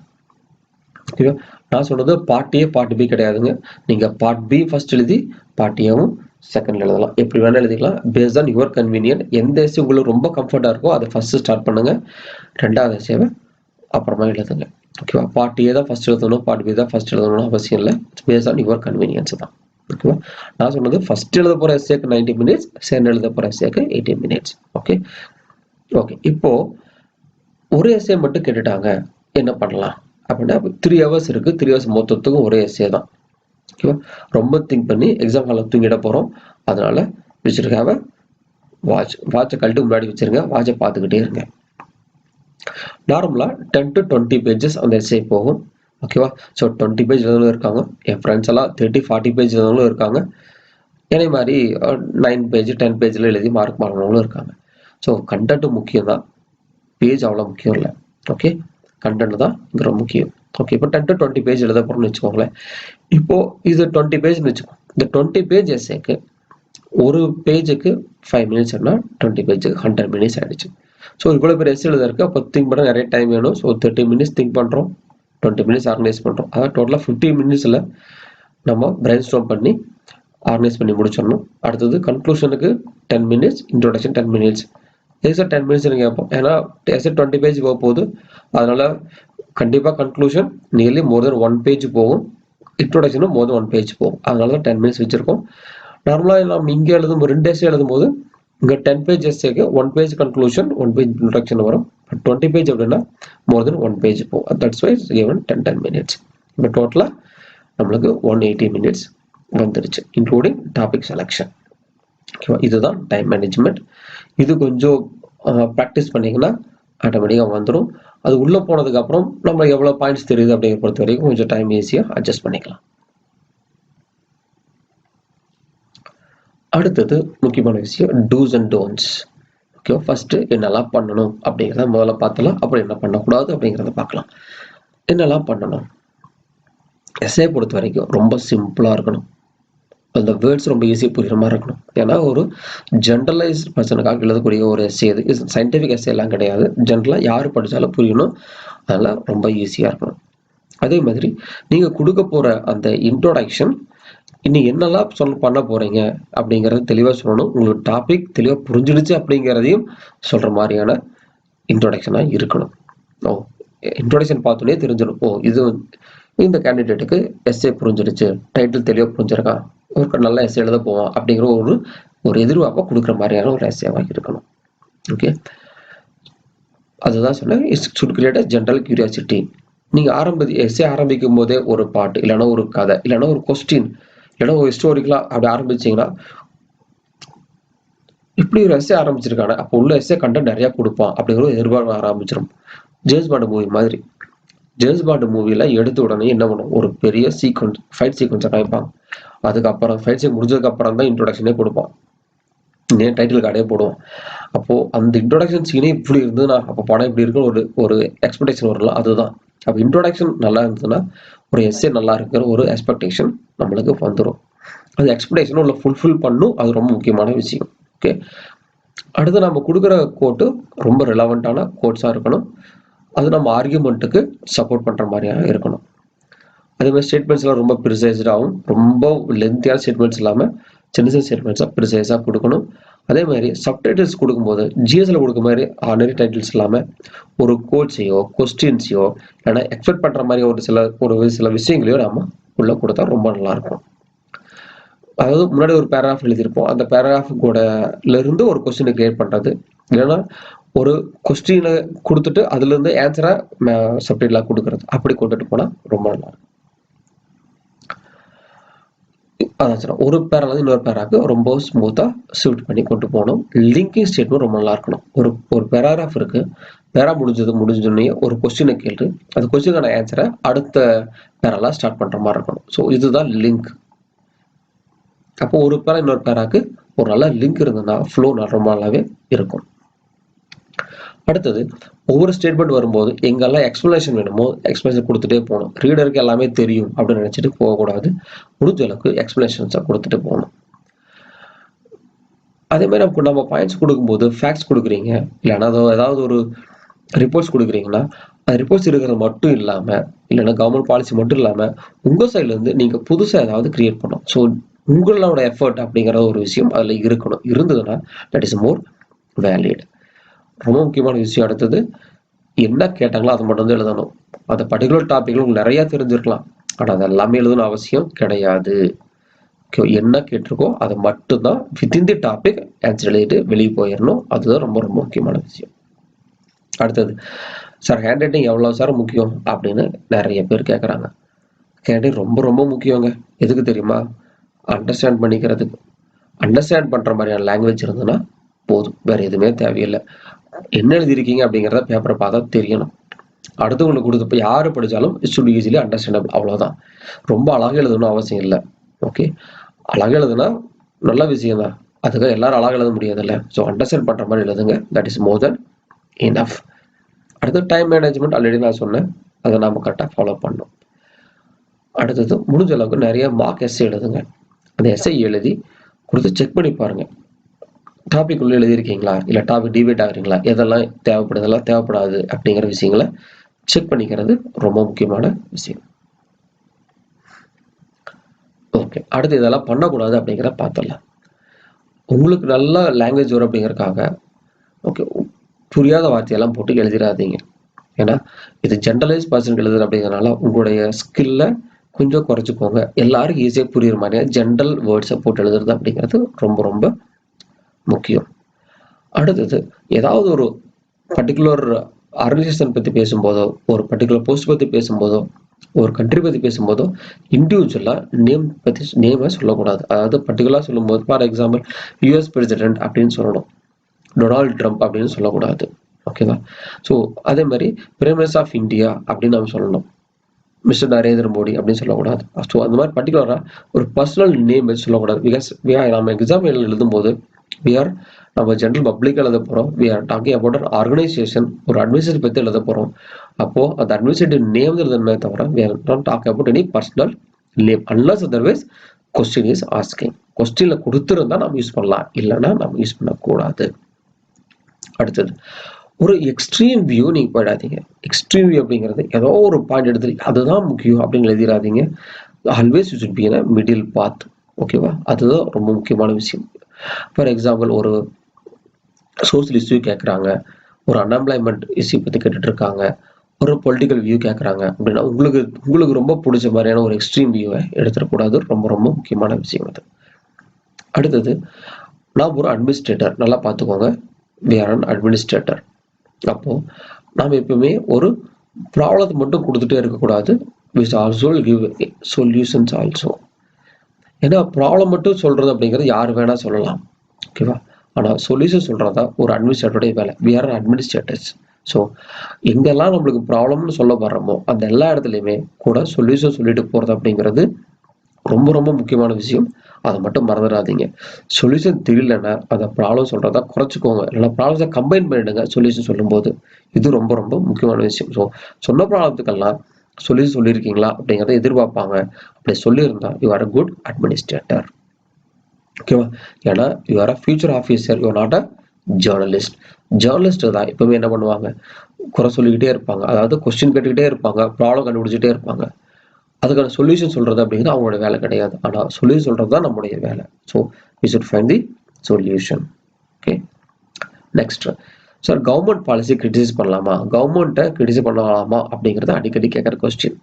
ஓகே, நான் சொன்னது பார்ட் ஏ பார்ட் பி கிடையாதுங்க. நீங்க பார்ட் பி ஃபர்ஸ்ட் எழுதி பார்ட் ஏவும் செகண்ட்ல எழுதலாம். எப்படி வேணா எழுதிக்கலாம். Based on your convenient. எந்த எஸ்ஸே உங்களுக்கு ரொம்ப கம்ஃபர்ட்டா இருக்கோ அதை ஃபர்ஸ்ட் ஸ்டார்ட் பண்ணுங்க. ரெண்டாவது எஸ்ஸேவை அப்புறமா எழுதுங்க. ஓகேவா? பார்ட் ஏ தான் ஃபர்ஸ்ட் எழுதணும், பார்ட் பி தான் ஃபர்ஸ்ட் எழுதணும்னு அவசியம் இல்லை. பேஸ்ட் ஆன் யுவர் கன்வீனியன்ஸ் தான். ஓகேவா? நான் சொன்னது ஃபர்ஸ்ட் எழுத போற எஸ்ஸேக்கு 90 மினிட்ஸ், செகண்ட் எழுத போற எஸ்ஸேக்கு 80 மினிட்ஸ். Okay okay. இப்போ ஒரு எஸ்ஸே மட்டும் கேட்டுட்டாங்க, என்ன பண்ணலாம் அப்படின்னா 3 ஹவர்ஸ் இருக்கு. 3 ஹவர்ஸ் மொத்தத்துக்கும் ஒரே எஸ்ஸே தான். ஓகேவா? ரொம்ப திங்க் பண்ணி எக்ஸாம் ஹாலில் தூங்கிட போறோம். அதனால வச்சிருக்காவ வாட்சை கழட்டி முன்னாடி வச்சிருங்க. வாட்சை பார்த்துக்கிட்டே இருங்க. நார்மலா 10 to 20 பேஜஸ் அந்த எஸ்ஸே போகும். ஓகேவா? ஸோ 20 பேஜ் எழுதணும் இருக்காங்க. என் ஃப்ரெண்ட்ஸ் எல்லாம் 30-40 பேஜ் எழுதணும் இருக்காங்க. இதே மாதிரி 9 பேஜ் 10 பேஜ்ல எழுதி மார்க் வாங்கினவங்களும் இருக்காங்க. ஸோ கண்டென்ட் முக்கியம் தான், பேஜ் அவ்வளோ முக்கியம் இல்லை. ஓகே, கண்டென்ட் தான் ரொம்ப முக்கியம். ஓகே, இப்போ 10 to 20 பேஜ் எழுத போறோம்னு வச்சுக்கோங்களேன். இப்போ இது 20 பேஜ்னு வச்சுக்கோங்க. இந்த 20 பேஜ் எஸ்ஸேக்கு ஒரு பேஜுக்கு 5 மினிட்ஸ் 20 பேஜுக்கு 100 மினிட்ஸ் ஆயிடுச்சு. ஸோ இவ்வளோ பேர் எஸ்ஸே எழுத இருக்கு. அப்போ திங்க் பண்ண நிறைய டைம் வேணும். ஸோ 30 மினிட்ஸ் திங்க் பண்ணுறோம், 20 மினிட்ஸ் ஆர்கனைஸ் பண்ணுறோம். அதாவது டோட்டலாக 50 மினிட்ஸில் நம்ம பிரெயின் ஸ்டார்ம் பண்ணி ஆர்கனைஸ் பண்ணி முடிச்சிடணும். அடுத்தது கன்க்ளூஷனுக்கு 10 மினிட்ஸ், இன்ட்ரோடக்ஷன் 10 மினிட்ஸ். எது சார் 10 மினிட்ஸ் கேட்போம். ஏன்னா எஸ்ஸே 20 பேஜ் போக போகுது. அதனால கண்டிப்பாக கன்க்ளூஷன் நியர்லி மோர் தென் 1 பேஜ் போகும், இன்ட்ரோடக்ஷனும் மோர் தென் 1 பேஜ் போகும். அதனால தான் 10 மினிட்ஸ் வச்சிருக்கோம். நார்மலாக நம்ம இங்கே எழுதும் 2 எஸ்ஸே எழுதும் போது இங்கே 10 பேஜ் எஸ்ஸேக்கு 1 பேஜ் கன்க்ளூஷன் 1 பேஜ் இன்ட்ரோடக்ஷன் வரும். 20 பேஜ் அப்படின்னா மோர் தென் 1 பேஜ் போகும். That's why given 10 minutes. இப்போ டோட்டலாக நம்மளுக்கு 180 மினிட்ஸ் வந்துருச்சு, இன்க்ளூடிங் டாபிக் செலெக்ஷன். ஓகேவா? இதுதான் டைம் மேனேஜ்மெண்ட். இது கொஞ்சம் ப்ராக்டிஸ் பண்ணிங்கன்னா ஆட்டோமேட்டிக்காக வந்துடும். அது உள்ளே போனதுக்கு அப்புறம் நம்ம எவ்வளோ பாயிண்ட்ஸ் தெரியுது அப்படிங்கிற பொறுத்த வரைக்கும் கொஞ்சம் டைம் ஈஸியாக அட்ஜஸ்ட் பண்ணிக்கலாம். அடுத்தது முக்கியமான விஷயம் dos and don'ts. Okay, first என்னெல்லாம் பண்ணணும் அப்படிங்கிறத முதல்ல பார்த்தலாம். அப்புறம் என்ன பண்ணக்கூடாது அப்படிங்கிறத பார்க்கலாம். என்னெல்லாம் பண்ணணும்? எஸ்ஸே பொறுத்த வரைக்கும் ரொம்ப சிம்பிளாக இருக்கணும். அந்த வேர்ட்ஸ் ரொம்ப ஈஸியாக புரியுற மாதிரி இருக்கணும். ஏன்னா ஒரு ஜென்ரலைஸ்ட் பர்சனுக்காக எழுதக்கூடிய ஒரு எஸ்ஸே இது. சயின்டிஃபிக் எஸ்ஸே எல்லாம் கிடையாது. ஜென்ரலாக யார் படித்தாலும் புரியணும். அதெல்லாம் ரொம்ப ஈஸியாக இருக்கணும். அதே மாதிரி நீங்கள் கொடுக்க போகிற அந்த இன்ட்ரோடக்ஷன் இன்னும் என்னெல்லாம் பண்ண போகிறீங்க அப்படிங்கிறத தெளிவாக சொல்லணும். உங்களுக்கு டாபிக் தெளிவாக புரிஞ்சிடுச்சு அப்படிங்கிறதையும் சொல்கிற மாதிரியான இன்ட்ரோடக்ஷனாக இருக்கணும். இன்ட்ரோடக்ஷன் பார்த்தோன்னே தெரிஞ்சிடும், இது இந்த கேண்டிடேட்டுக்கு எஸ்ஸே புரிஞ்சிடுச்சு, டைட்டில் தெளிவாக புரிஞ்சிருக்கான், ஒரு நல்ல எஸ்ஸே எழுத போவான் அப்படிங்கிற ஒரு எதிர்பார்ப்பை கொடுக்குற மாதிரியான ஒரு எஸ்ஸேவாக இருக்கணும். ஓகே, அதுதான் சொன்னேன். It's should create a general curiosity. நீங்கள் எஸ்ஸே ஆரம்பிக்கும் போதே ஒரு பாட்டு, இல்லைன்னா ஒரு கதை, இல்லைன்னா ஒரு கொஸ்டின், இல்லைன்னா ஒரு ஹிஸ்டோரிக்கலாக அப்படி ஆரம்பிச்சிங்கன்னா இப்படி ஒரு எஸ்ஸே ஆரம்பிச்சிருக்காங்க, அப்போ உள்ள எஸ்ஸே கண்டென்ட் நிறையா கொடுப்பான் அப்படிங்கிற ஒரு எதிர்பார்ப்பு ஆரம்பிச்சிடும். ஜேம்ஸ் பாண்ட் மூவி மாதிரி. ஜேம்ஸ் பாண்ட் மூவியில் எடுத்த உடனே என்ன பண்ணும், ஒரு பெரிய சீக்வன்ஸ், ஃபைட் சீக்வன்ஸை காமிப்பாங்க. அதுக்கப்புறம் ஃபைட் சீக்வன்ஸ் முடிஞ்சதுக்கு அப்புறம் தான் இன்ட்ரோடக்ஷனே கொடுப்பான், ஏன் டைட்டில் கார்டே போடுவோம். அப்போது அந்த இன்ட்ரோடக்ஷன் சீனே இப்படி இருந்ததுன்னா அப்போ படம் இப்படி இருக்குன்னு ஒரு எக்ஸ்பெக்டேஷன் வரல. அதுதான் அப்போ இன்ட்ரோடக்ஷன் நல்லா இருந்ததுன்னா ஒரு எஸ்ஸே நல்லா இருக்கிற ஒரு எக்ஸ்பெக்டேஷன் நம்மளுக்கு வந்துடும். அது எக்ஸ்பெக்டேஷனும் உள்ள ஃபுல்ஃபில் பண்ணும். அது ரொம்ப முக்கியமான விஷயம். ஓகே, அடுத்து நம்ம கொடுக்குற கோட்டு ரொம்ப ரிலவெண்ட்டான கோட்ஸாக இருக்கணும். அது நம்ம ஆர்கியூமெண்ட்டுக்கு சப்போர்ட் பண்ணுற மாதிரியாக இருக்கணும். அதே மாதிரி ஸ்டேட்மெண்ட்ஸ்லாம் ரொம்ப ப்ரிசைஸ்டாகவும் ரொம்ப லென்த்தியான ஸ்டேட்மெண்ட்ஸ் இல்லாமல் சின்ன சின்ன ஸ்டேட்மெண்ட்ஸாக ப்ரிசைஸாக கொடுக்கணும். அதே மாதிரி சப்டைட்டில்ஸ் கொடுக்கும்போது ஜிஎஸ்ல கொடுக்க மாதிரி ஆர்டினரி டைட்டில்ஸ் இல்லாமல் ஒரு கோட்ஸையோ கொஸ்டின்ஸையோ இல்லைன்னா எக்ஸ்பெக்ட் பண்ணுற மாதிரி ஒரு சில விஷயங்களையோ நம்ம உள்ளே கொடுத்தா ரொம்ப நல்லாயிருக்கும். அதாவது முன்னாடி ஒரு பேராகிராஃப் எழுதியிருப்போம், அந்த பேராகிராஃப் கூட இருந்து ஒரு கொஸ்டினை கிரியேட் பண்ணுறது, இல்லைன்னா ஒரு கொஸ்டினை கொடுத்துட்டு அதுலேருந்து ஆன்சரை சப்டைட்டிலாக கொடுக்கறது, அப்படி கொண்டுட்டு போனால் ரொம்ப நல்லா இருக்கும். அதான் சார், ஒரு பேரால இன்னொரு பேராக்கு ரொம்ப ஸ்மூத்தாக ஷிஃப்ட் பண்ணி கொண்டு போகணும். லிங்கிங் ஸ்டேட்மெண்ட் ரொம்ப நல்லா இருக்கணும். ஒரு பேராகிராஃப் இருக்கு, பேரா முடிஞ்சோடனே ஒரு கொஸ்டினை கேட்டு அந்த கொஸ்டினுக்கான ஆன்சரை அடுத்த பேரால ஸ்டார்ட் பண்ணுற மாதிரி இருக்கணும். ஸோ இதுதான் லிங்க். அப்போ ஒரு பேரா இன்னொரு பேராக்கு ஒரு நல்ல லிங்க் இருந்ததுன்னா ஃப்ளோ ரொம்ப நல்லாவே இருக்கும். அடுத்தது ஒவ்வொரு ஸ்டேட்மெண்ட் வரும்போது எங்கெல்லாம் எக்ஸ்பிளனேஷன் வேணுமோ எக்ஸ்பிளனேஷன் கொடுத்துட்டே போகணும். ரீடருக்கு எல்லாமே தெரியும் அப்படின்னு நினைச்சிட்டு போகக்கூடாது. முடிஞ்ச அளவுக்கு எக்ஸ்பிளனேஷன்ஸை கொடுத்துட்டு போகணும். அதே மாதிரி நம்ம பாயிண்ட்ஸ் கொடுக்கும்போது ஃபேக்ட்ஸ் கொடுக்குறீங்க, இல்லைன்னா ஏதாவது ஒரு ரிப்போர்ட்ஸ் கொடுக்குறீங்கன்னா அது ரிப்போர்ட்ஸ் இருக்கிறது மட்டும் இல்லாமல், இல்லைன்னா கவர்மெண்ட் பாலிசி மட்டும் இல்லாமல், உங்கள் சைட்லேருந்து நீங்கள் புதுசாக ஏதாவது கிரியேட் பண்ணணும். ஸோ உங்களோட எஃபர்ட் அப்படிங்கிற ஒரு விஷயம் அதில் இருக்கணும். இருந்ததுன்னா தட் இஸ் மோர் வேலிட். ரொம்ப முக்கியமான விஷயம் அடுத்தது, என்ன கேட்டாங்களோ அதை மட்டும் வந்து எழுதணும். அந்த பர்டிகுலர் டாப்பிக்கில் உங்களுக்கு நிறையா தெரிஞ்சிருக்கலாம், ஆனால் அது எல்லாமே எழுதணும் அவசியம் கிடையாது. என்ன கேட்டிருக்கோ அதை மட்டும்தான் வித்தின் தி டாபிக் ஆன்சர் எழுதிட்டு வெளியே போயிடணும். அதுதான் ரொம்ப ரொம்ப முக்கியமான விஷயம். அடுத்தது, சார் ஹேண்ட் ரைட்டிங் எவ்வளோ சார் முக்கியம் அப்படின்னு நிறைய பேர் கேட்குறாங்க. ஹேண்ட் ரைட்டிங் ரொம்ப ரொம்ப முக்கியங்க. எதுக்கு தெரியுமா? அண்டர்ஸ்டாண்ட் பண்ணிக்கிறதுக்கு. அண்டர்ஸ்டாண்ட் பண்ணுற மாதிரியான லாங்குவேஜ் இருந்ததுன்னா போதும், வேற எதுவுமே தேவையில்லை. என்ன எழுதியிருக்கீங்க அப்படிங்கிறத பேப்பரை பார்த்தா தெரியணும். அடுத்தவங்களுக்கு கொடுத்து யாரு படித்தாலும் இட்ஸ் ஷுட் ஈஸிலி அண்டர்ஸ்டாண்டபிள், அவ்வளோதான். ரொம்ப அழகாக எழுதணும் அவசியம் இல்லை. ஓகே, அழகாக எழுதுனா நல்ல விஷயம் தான், அதுக்காக எல்லாரும் அழகாக எழுத முடியாதுல்ல. ஸோ அண்டர்ஸ்டாண்ட் பண்ணுற மாதிரி எழுதுங்க, that is more then enough. அடுத்து டைம் மேனேஜ்மெண்ட் ஆல்ரெடி நான் சொன்னேன், அதை நம்ம கரெக்டாக ஃபாலோ பண்ணணும். அடுத்தது முடிஞ்ச அளவுக்கு நிறைய மார்க் எஸ்ஸே எழுதுங்க. அந்த எஸ்ஐ எழுதி கொடுத்து செக் பண்ணி பாருங்கள், டாபிக் உள்ள எழுதியிருக்கீங்களா, இல்லை டாபிக் டிபேட் ஆகுறீங்களா, எதெல்லாம் தேவைப்படுது எல்லாம் தேவைப்படாது அப்படிங்கிற விஷயங்களை செக் பண்ணிக்கிறது ரொம்ப முக்கியமான விஷயம். ஓகே, அடுத்து இதெல்லாம் பண்ணக்கூடாது அப்படிங்கிற பார்த்துடலாம். உங்களுக்கு நல்ல லாங்குவேஜ் வரும் அப்படிங்கிறதுக்காக ஓகே புரியாத வார்த்தையெல்லாம் போட்டு எழுதிடாதீங்க. ஏன்னா இது ஜென்ரலைஸ் பர்சன் எழுதுறது அப்படிங்கிறதுனால உங்களுடைய ஸ்கில்ல கொஞ்சம் குறைச்சிக்கோங்க. எல்லாரும் ஈஸியாக புரியுற மாதிரியா ஜென்ரல் வேர்ட்ஸை போட்டு எழுதுறது அப்படிங்கிறது ரொம்ப ரொம்ப முக்கியம். அடுத்தது, ஏதாவது ஒரு பர்டிகுலர் ஆர்கனைசேஷன் பற்றி பேசும்போதோ, ஒரு பர்டிகுலர் போஸ்ட் பற்றி பேசும்போதோ, ஒரு கண்ட்ரி பற்றி பேசும்போதோ இண்டிவிஜுவலாக நேமை சொல்லக்கூடாது. அதாவது பர்டிகுலராக சொல்லும்போது ஃபார் எக்ஸாம்பிள் யூஎஸ் பிரசிடென்ட் அப்படின்னு சொல்லணும், டொனால்ட் ட்ரம்ப் அப்படின்னு சொல்லக்கூடாது. ஓகேவா? ஸோ அதே மாதிரி பிரைம் மினிஸ்டர் ஆஃப் இந்தியா அப்படின்னு நம்ம சொல்லணும், மிஸ்டர் நரேந்திர மோடி அப்படின்னு சொல்லக்கூடாது. ஸோ அந்த மாதிரி பர்டிகுலராக ஒரு பர்சனல் நேம் வச்சு சொல்லக்கூடாது. பிகாஸ் நம்ம எக்ஸாம் எழுதும்போது நம்ம ஜென்ரல் பப்ளிக் எழுத போகிறோம், we are talking about an organisation, ஒரு அட்மினிஸ்ட்ரேட்டிவ் பற்றி எழுத போகிறோம். அப்போது அந்த அட்மினிஸ்ட்ரேட்டிவ் நேம் எழுதுமே தவிர we are not talking about any personal name unless otherwise question is asking. கொஸ்டினில் கொடுத்துருந்தா நம்ம யூஸ் பண்ணலாம், இல்லைன்னா நம்ம யூஸ் பண்ணக்கூடாது. அடுத்தது, ஒரு எக்ஸ்ட்ரீம் வியூ நீங்கள் போயிடாதீங்க. எக்ஸ்ட்ரீம் வியூ அப்படிங்கிறது ஏதோ ஒரு பாயிண்ட் எடுத்து அதுதான் முக்கியம் அப்படின்னு எழுதிடாதீங்க. Always you should be in a middle path. ஓகேவா? அதுதான் ரொம்ப முக்கியமான விஷயம். ஃபார் எக்ஸாம்பிள், ஒரு சோசியல் இஷ்யூ கேட்குறாங்க, ஒரு அன்எம்ப்ளாய்மெண்ட் இஷ்யூ பற்றி கேட்டுட்டு இருக்காங்க, ஒரு பொலிட்டிக்கல் வியூ கேட்குறாங்க அப்படின்னா உங்களுக்கு ரொம்ப பிடிச்ச மாதிரியான ஒரு எக்ஸ்ட்ரீம் வியூவை எடுத்துடக்கூடாது. ரொம்ப ரொம்ப முக்கியமான விஷயம் அது. அடுத்தது, நான் ஒரு அட்மினிஸ்ட்ரேட்டர், நல்லா பார்த்துக்கோங்க, வி ஆர் அன் அட்மினிஸ்ட்ரேட்டர். அப்போது நாம் எப்பவுமே ஒரு ப்ராப்ளத்தை மட்டும் கொடுத்துட்டே இருக்கக்கூடாது, which also give solutions also. ஏன்னா ப்ராப்ளம் மட்டும் சொல்கிறது அப்படிங்கிறது யார் வேணால் சொல்லலாம். ஓகேவா? ஆனால் சொல்யூஷன் சொல்கிறதா ஒரு அட்மினிஸ்ட்ரேட்டருடைய வேலை. We are administrators. ஸோ எங்கெல்லாம் நம்மளுக்கு ப்ராப்ளம்னு சொல்ல வர்றோமோ அந்த எல்லா இடத்துலையுமே கூட சொல்யூஷன் சொல்லிட்டு போகிறது அப்படிங்கிறது ரொம்ப ரொம்ப முக்கியமான விஷயம். அதை மட்டும் மறந்துடாதீங்க. சொல்யூஷன் தெரியலன்னா அந்த ப்ராப்ளம் சொல்கிறதா குறைச்சிக்கோங்க, இல்லைன்னா ப்ராப்ளத்தை கம்பைன் பண்ணிடுங்க சொல்யூஷன் சொல்லும்போது. இது ரொம்ப ரொம்ப முக்கியமான விஷயம். ஸோ சொன்ன ப்ராப்ளத்துக்கெல்லாம் சொல்யூஷன் சொல்லியிருக்கீங்களா அப்படிங்கிறத எதிர்பார்ப்பாங்க. அப்படி சொல்லியிருந்தா you are a good administrator. ஓகேவா? ஏன்னா you are a future officer, you are not a journalist. Journalist தான் எப்பவுமே என்ன பண்ணுவாங்க, குறை சொல்லிக்கிட்டே இருப்பாங்க. அதாவது கொஸ்டின் கேட்டுக்கிட்டே இருப்பாங்க, ப்ராப்ளம் கண்டுபிடிச்சிட்டே இருப்பாங்க. அதுக்கான சொல்யூஷன் சொல்றது அப்படிங்கிறது அவங்களோட வேலை கிடையாது. ஆனால் சொல்யூஷன் சொல்றது தான் நம்முடைய வேலை. So we should find the solution. Okay, next, sir government policy criticise பண்ணலாமா, கவர்மெண்ட்டை கிரிட்டிசைஸ் பண்ணலாமா அப்படிங்கிறத அடிக்கடி கேட்குற கொஸ்டின்.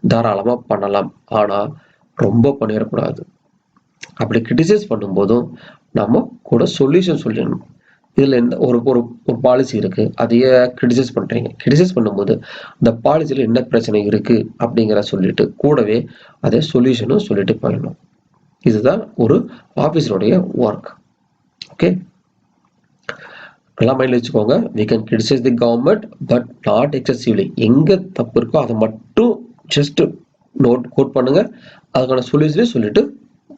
தாராளமாக பண்ணலாம், ஆனால் ரொம்ப பண்ணிடக்கூடாது. அப்படி கிரிட்டிசைஸ் பண்ணும்போதும் நம்ம கூட சொல்யூஷன் சொல்லிடணும். இதில் எந்த ஒரு ஒரு பாலிசி இருக்குது, அதையே கிரிட்டிசைஸ் பண்ணுறீங்க. கிரிட்டிசைஸ் பண்ணும்போது இந்த பாலிசியில் என்ன பிரச்சனை இருக்குது அப்படிங்கிற சொல்லிட்டு கூடவே அதே சொல்யூஷனும் சொல்லிட்டு போயிடணும். இதுதான் ஒரு ஆஃபீஸருடைய ஒர்க். ஓகே, நல்லா மைண்டில் வச்சுக்கோங்க. We can criticise the government but not excessively. எங்கே தப்பு இருக்கோ அதை மட்டும் ஜஸ்ட் கோட் பண்ணுங்க, அதுக்கான சொல்யூஷனே சொல்லிட்டு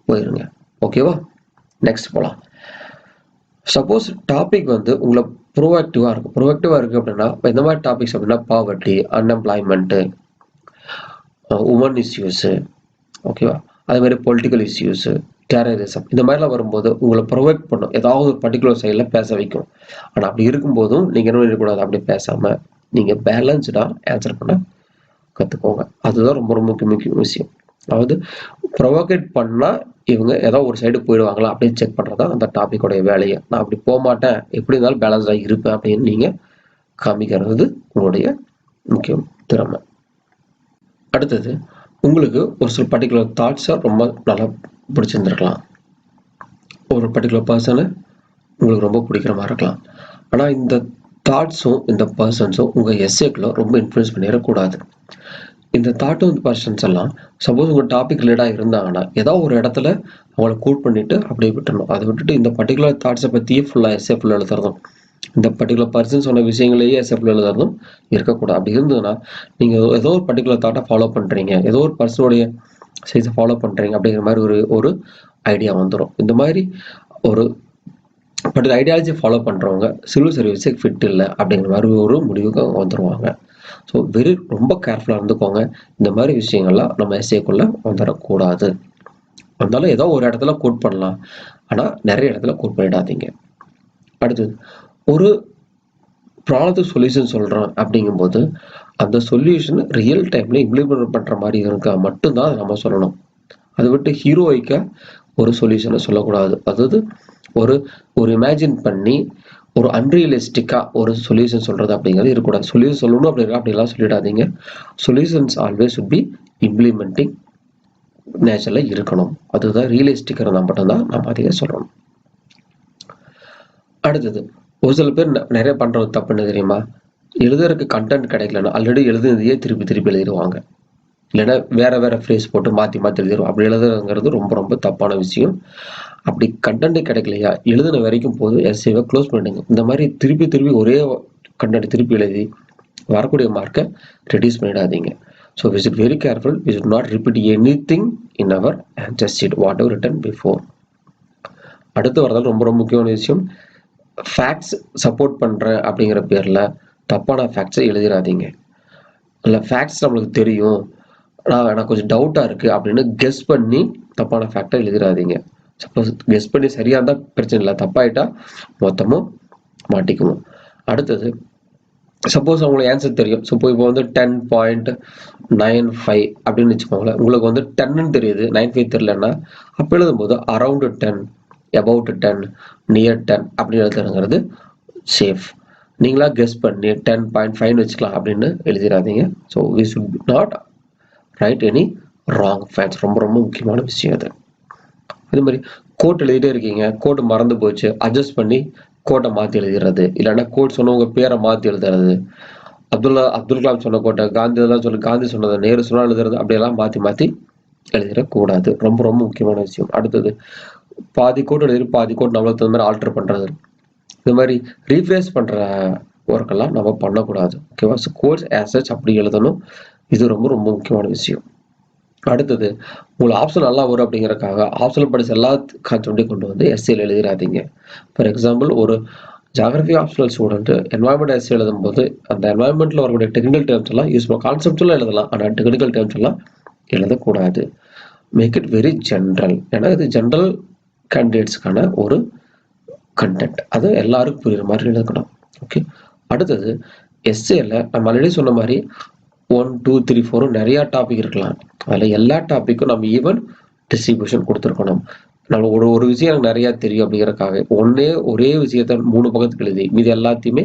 போயிருங்க. ஓகேவா? நெக்ஸ்ட் போகலாம். சப்போஸ் டாபிக் உங்களை ப்ரோஆக்டிவாக இருக்குது அப்படின்னா இந்த மாதிரி டாபிக்ஸ் அப்படின்னா பாவர்ட்டி, அன்எம்ப்ளாய்மெண்ட்டு, உமன் இஷ்யூஸு, ஓகேவா, அதே மாதிரி பொலிட்டிக்கல் இஷ்யூஸு, டெரரிசம், இந்த மாதிரிலாம் வரும்போது உங்களை ப்ரொவைட் பண்ணும், ஏதாவது ஒரு பர்டிகுலர் சைடில் பேச வைக்கும். ஆனால் அப்படி இருக்கும்போதும் நீங்கள் என்ன பண்ணக்கூடாது, அப்படி பேசாமல் நீங்கள் பேலன்ஸ்டாக ஆன்சர் பண்ண கற்றுக்கோங்க. அதுதான் ரொம்ப ரொம்ப முக்கிய விஷயம். அதாவது ப்ரொவோகேட் பண்ணால் இவங்க ஏதோ ஒரு சைடு போயிடுவாங்களா அப்படின்னு செக் பண்ணுறதா அந்த டாப்பிக்கோடைய வேலையை. நான் அப்படி போக மாட்டேன், எப்படி இருந்தாலும் பேலன்ஸ்டாக இருப்பேன் அப்படின்னு நீங்கள் காமிக்கிறது உங்களுடைய முக்கியம் திறமை. அடுத்தது, உங்களுக்கு ஒரு சில பர்டிகுலர் தாட்ஸை ரொம்ப நல்லா பிடிச்சிருந்துருக்கலாம். ஒரு பர்டிகுலர் பர்சனை உங்களுக்கு ரொம்ப பிடிக்கிற மாதிரி இருக்கலாம். ஆனால் இந்த தாட்ஸும் இந்த பர்சன்ஸும் உங்கள் எஸ்ஏக்குள்ள ரொம்ப இன்ஃப்ளூயன்ஸ் பண்ணிடக்கூடாது. இந்த தாட்டும் இந்த பர்சன்ஸ் எல்லாம் சப்போஸ் உங்கள் டாபிக் ரிலேட்டாக இருந்தாங்கன்னா ஏதோ ஒரு இடத்துல அவங்கள கூட் பண்ணிவிட்டு அப்படியே விட்டுணும். அதை விட்டுட்டு இந்த பர்டிகுலர் தாட்ஸை பற்றியே ஃபுல்லாக எஸ்ஏ ஃபுல்லாக எழுதுறதும், இந்த பர்டிகுலர் பர்சன் சொன்ன விஷயங்களையே எஸ்ஏ ஃபுல்லாக எழுதுறதும் இருக்கக்கூடாது. அப்படி இருந்ததுன்னா நீங்கள் ஏதோ ஒரு பர்டிகுலர் தாட்டை ஃபாலோ பண்ணுறீங்க, ஏதோ ஒரு பர்சனுடைய சைஸை ஃபாலோ பண்ணுறீங்க அப்படிங்கிற மாதிரி ஒரு ஐடியா வந்துடும். இந்த மாதிரி ஒரு பர்டிகுலர் ஐடியாலஜி ஃபாலோ பண்ணுறவங்க சிவில் சர்வீஸுக்கு ஃபிட் இல்லை அப்படிங்கிற மாதிரி ஒரு முடிவுக்கு வந்துடுவாங்க. ஸோ ரொம்ப கேர்ஃபுல்லாக இருந்துக்கோங்க. இந்த மாதிரி விஷயங்கள்லாம் நம்ம எஸ்ஏக்குள்ளே வந்துடக்கூடாது. அதனால ஏதோ ஒரு இடத்துல கோட் பண்ணலாம், ஆனால் நிறைய இடத்துல கோட் பண்ணிடாதீங்க. அடுத்தது, ஒரு ப்ராப்ளத்துக்கு சொல்யூஷன் சொல்கிறோம் அப்படிங்கும்போது அந்த சொல்யூஷன் ரியல் டைமில் இம்ப்ளிமெண்ட் பண்ணுற மாதிரி இருக்கா மட்டும்தான் நம்ம சொல்லணும். அதை விட்டு ஹீரோய்க்காக ஒரு சொல்யூஷனை சொல்லக்கூடாது. அதாவது ஒரு இமேஜின் பண்ணி ஒரு அன்ரியலிஸ்டிக்காக ஒரு சொல்யூஷன் சொல்கிறது அப்படிங்கிறது இருக்கக்கூடாது. சொல்யூஷன் சொல்லணும் அப்படிலாம் சொல்லிடாதீங்க. Solutions always would be implementing நேச்சரில் இருக்கணும். அதுதான் ரியலிஸ்டிக்காக இருந்தால் மட்டும்தான் நம்ம அதிகம் சொல்லணும். அடுத்தது, ஒரு சில பேர் நிறைய பண்ணுறது தப்பு என்ன தெரியுமா? எழுதுறதுக்கு கண்டென்ட் கிடைக்கலன்னா ஆல்ரெடி எழுதுனதையே திருப்பி எழுதிடுவாங்க. இல்லைன்னா வேற ஃப்ரேஸ் போட்டு மாற்றி எழுதிடுவோம். அப்படி எழுதுறதுங்கிறது ரொம்ப ரொம்ப தப்பான விஷயம். அப்படி கண்டென்ட் கிடைக்கலையா, எழுதுன வரைக்கும் போது எஸ்ஏவை க்ளோஸ் பண்ணிடுங்க. இந்த மாதிரி திருப்பி ஒரே கண்டென்ட் திருப்பி எழுதி வரக்கூடிய மார்க்கை ரெடியூஸ் பண்ணிடாதீங்க. So we should very careful. We should not repeat anything in our answer sheet whatever written before. அடுத்து வரதால் ரொம்ப ரொம்ப முக்கியமான விஷயம், ஃபேக்ட்ஸ் சப்போர்ட் பண்ணுறேன் அப்படிங்கிற பேரில் தப்பான ஃபேக்ட்ஸை எழுதிடாதீங்க. இல்லை ஃபேக்ட்ஸ் நம்மளுக்கு தெரியும், எனக்கு கொஞ்சம் டவுட்டாக இருக்குது அப்படின்னு கெஸ் பண்ணி தப்பான ஃபேக்டை எழுதிடாதீங்க. சப்போஸ் கெஸ் பண்ணி சரியாக இருந்தால் பிரச்சனை இல்லை, தப்பாயிட்டா மொத்தமும் மாட்டிக்குவோம். அடுத்தது, சப்போஸ் அவங்களுக்கு ஆன்சர் தெரியும். இப்போ 10.95 அப்படின்னு வச்சுக்கோங்களேன். உங்களுக்கு 10ன்னு தெரியுது, 95 தெரியலன்னா அப்போ எழுதும்போது அரவுண்ட் 10, அபவுட் 10, நியர் 10 அப்படின்னு எழுதுறதுங்கிறது சேஃப். நீங்களா கெஸ் பண்ணி 10.5 வச்சுக்கலாம் அப்படின்னு எழுதிடாதீங்க. So we should not write any wrong facts. ரொம்ப ரொம்ப முக்கியமான விஷயம் அது. அதே மாதிரி கோட் எழுதிட்டே இருக்கீங்க, கோட் மறந்து போச்சு, அட்ஜஸ்ட் பண்ணி கோட்டை மாற்றி எழுதிடுறது, இல்லைன்னா கோட் சொன்னவங்க பேரை மாற்றி எழுதுறது, அப்துல் கலாம் சொன்ன கோட்டை காந்தி சொன்னதை நேரு சொன்னால் எழுதுறது, அப்படியெல்லாம் மாற்றி எழுதிடக்கூடாது. ரொம்ப ரொம்ப முக்கியமான விஷயம். அடுத்தது, பாதி கோட் எழுதி பாதி கோட் நம்மளுக்கு தகுந்த மாதிரி ஆல்டர் பண்ணுறது, இந்த மாதிரி ரீஃப்ரேஸ் பண்ணுற ஒர்க்கெல்லாம் நம்ம பண்ணக்கூடாது. ஓகேவா? ஸோ கோட்ஸ் ஆஸ் சச் அப்படி எழுதணும். இது ரொம்ப ரொம்ப முக்கியமான விஷயம். அடுத்தது, உங்களுக்கு ஆப்ஷன் நல்லா வரும் அப்படிங்கிறக்காக ஆப்ஷனல் படிச்ச எல்லா கான்செப்டையும் கொண்டு வந்து எஸ்ஏல எழுதிடாதீங்க. ஃபார் எக்ஸாம்பிள், ஒரு geography optional student environment essay எழுதும்போது அந்த என்வாயன்மெண்ட்டில் வரக்கூடிய டெக்னிக்கல் டேர்ம்ஸ் எல்லாம் யூஸ் பண்ண, கான்செப்டுவலாக எழுதலாம், ஆனால் டெக்னிக்கல் டேர்ம்ஸ் எல்லாம் எழுதக்கூடாது. Make it very general. ஏன்னா இது ஜென்ரல் கேண்டிடேட்ஸ்க்கான ஒரு கண்டென்ட், அது எல்லாருக்கும் புரியுற மாதிரி எழுதணும். ஓகே. அடுத்தது, எஸ்ஏல நம்ம ஆல்ரெடி சொன்ன மாதிரி 1, 2, 3, 4 நிறைய டாபிக் இருக்கலாம். அதில் எல்லா டாப்பிக்கும் நம்ம ஈவன் டிஸ்ட்ரிபியூஷன் கொடுத்துருக்கணும். நம்ம ஒரு விஷயம் எனக்கு நிறையா தெரியும் அப்படிங்கிறக்காக ஒரே விஷயத்த 3 பக்கத்துக்கு எழுதி மீது எல்லாத்தையுமே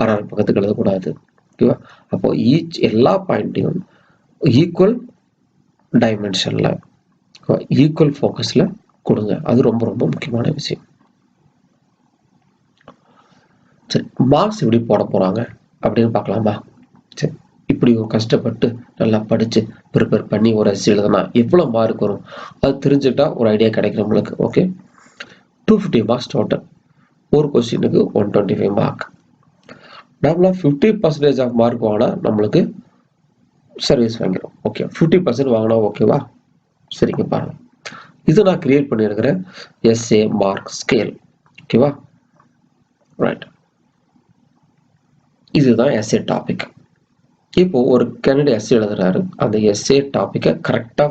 6 பக்கத்துக்கு எழுதக்கூடாது. ஓகேவா? அப்போ எல்லா பாயிண்ட்டையும் ஈக்குவல் டைமென்ஷனில் ஈக்குவல் ஃபோக்கஸில் கொடுங்க. அது ரொம்ப ரொம்ப முக்கியமான விஷயம். சரி, மார்க்ஸ் எப்படி போட போகிறாங்க அப்படின்னு பார்க்கலாமா? சரி, இப்படி கஷ்டப்பட்டு நல்லா படித்து ப்ரிப்பேர் பண்ணி ஒரு எஸ்ஏ எழுதுனா எவ்வளோ மார்க் வரும் அது தெரிஞ்சுட்டா ஒரு ஐடியா கிடைக்கும் நம்மளுக்கு. Okay, 250 marks total. ஒரு கொஸ்டினுக்கு 125 மார்க். நார்மலாக 50% ஆஃப் மார்க் வாங்கினா நம்மளுக்கு சர்வீஸ் வாங்கிடும். ஓகே, 50% வாங்கினா ஓகேவா? சரிங்க, பாருங்க. இது நான் கிரியேட் பண்ணியிருக்கிறேன் எஸ்ஏ மார்க் ஸ்கேல். ஓகேவா? ரைட், இதுதான் எஸ்ஏ டாபிக். இப்போ ஒரு கேண்டிடேட் எஸ்ஏ எழுதுறாரு, அந்த எஸ்ஏ டாப்பிக்கை கரெக்டாக